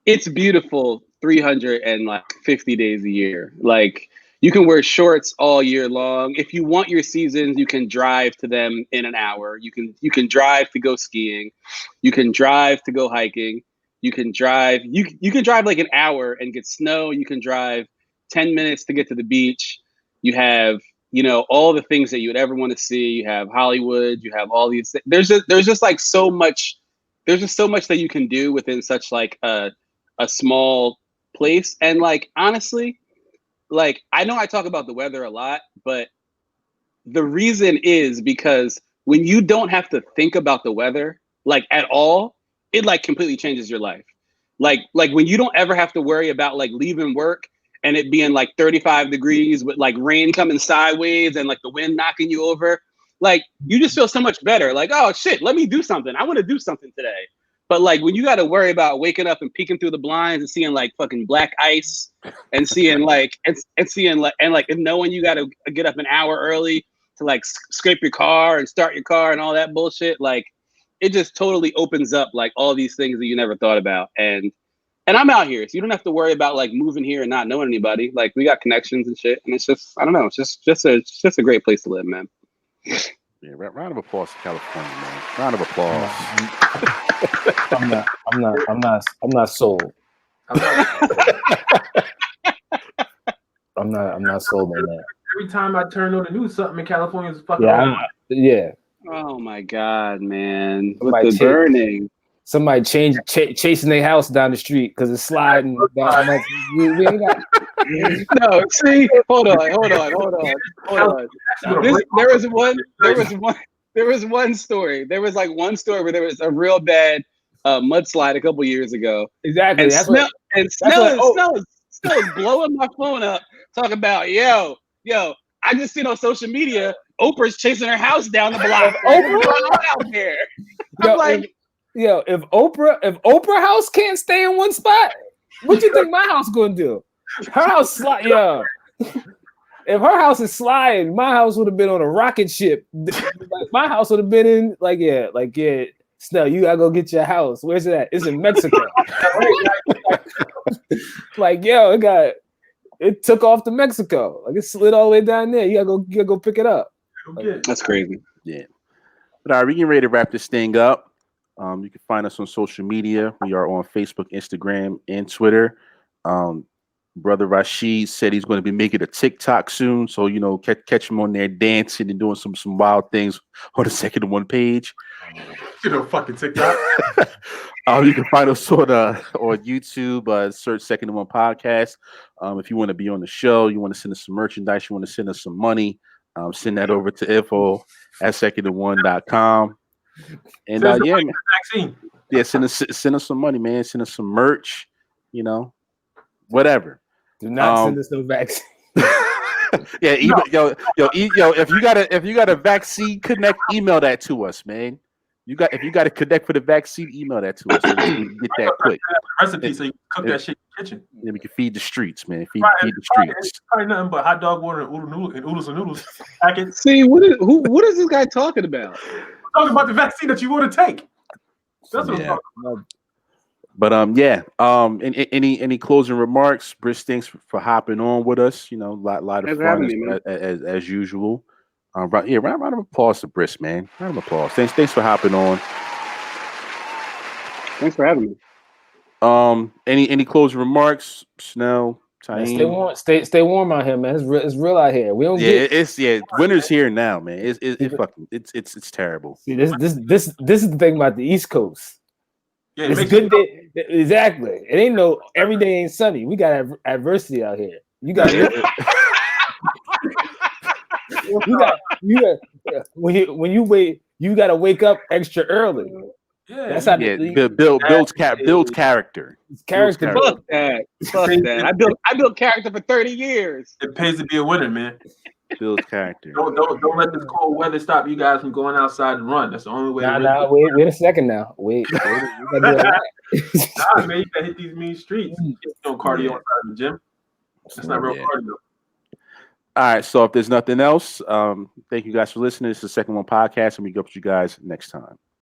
it's beautiful 350 days a year. Like, you can wear shorts all year long. If you want your seasons, you can drive to them in an hour. You can drive to go skiing. You can drive to go hiking. You can drive like an hour and get snow. You can drive 10 minutes to get to the beach. You have, all the things that you would ever want to see. You have Hollywood. You have all these. There's just like so much. There's just so much that you can do within such like a small place. And like, honestly, like, I know I talk about the weather a lot, but the reason is because when you don't have to think about the weather, like, at all, it like completely changes your life. Like when you don't ever have to worry about like leaving work and it being like 35 degrees with like rain coming sideways and like the wind knocking you over, like, you just feel so much better. Like, oh shit, let me do something. I want to do something today. But like when you got to worry about waking up and peeking through the blinds and seeing like fucking black ice and seeing like and knowing you got to get up an hour early to like scrape your car and start your car and all that bullshit, like, it just totally opens up like all these things that you never thought about. And I'm out here, so you don't have to worry about like moving here and not knowing anybody. Like, we got connections and shit, and it's just, I don't know, it's just a great place to live, man. Yeah, round of applause to California, man. Round of applause. I'm not sold. I'm not sold on that. Every time I turn on the news, something in California is fucking. Yeah. Oh my God, man! Somebody With the burning. Somebody chasing their house down the street because it's sliding down. We ain't got. No, see, hold on. There was one story. There was like one story where there was a real bad mudslide a couple years ago. Exactly. And Snell is blowing my phone up, talking about yo. I just seen on social media, Oprah's chasing her house down the block. Oprah out there. I'm like, if Oprah house can't stay in one spot, what do you think my house gonna do? Her house slide, If her house is sliding, my house would have been on a rocket ship. My house would have been in Snell, you gotta go get your house. Where's it at? It's in Mexico. It took off to Mexico. Like, it slid all the way down there. You gotta go pick it up. That's crazy. Yeah. But all right, we're getting ready to wrap this thing up. You can find us on social media. We are on Facebook, Instagram, and Twitter. Brother Rashid said he's going to be making a TikTok soon, so catch him on there dancing and doing some wild things on the Second and One page. Fucking TikTok. You can find us on YouTube. Search Second and One Podcast. If you want to be on the show, you want to send us some merchandise, you want to send us some money, send that over to info@secondandone.com. And man. Yeah, send us some money, man. Send us some merch. Whatever. Do not send us no vaccine. Yeah, if you got a vaccine connect, email that to us, man. If you got to connect for the vaccine, email that to us. So we can get that quick. Recipe so you can cook that shit in the kitchen. Then we can feed the streets, man. Feed the streets. It's probably nothing but hot dog water and oodles and noodles. See, what is this guy talking about? I'm talking about the vaccine that you want to take. That's what I'm talking about. But any closing remarks? Brisk, thanks for hopping on with us. A lot of fun as usual. Round of applause to Brisk, man. Round of applause. Thanks for hopping on. Thanks for having me. Any closing remarks, Snell? Man, stay warm. Stay warm out here, man. It's real out here. We don't get. Winter's here now, man. It's terrible. See, this is the thing about the East Coast. Yeah, It's good day. Exactly. It ain't no every day ain't sunny. We got adversity out here. You got when you wait, you got to wake up extra early. Yeah, That's how builds character. Character. Fuck that. I built character for 30 years. It pays to be a winner, man. Builds character. Don't let this cold weather stop you guys from going outside and run. That's the only way. Wait a second now. Wait. We gotta do it right. Man, you gotta hit these mean streets. Don't cardio outside the gym. That's not real cardio. All right. So if there's nothing else, thank you guys for listening. This is the Second One Podcast, and we go up to you guys next time.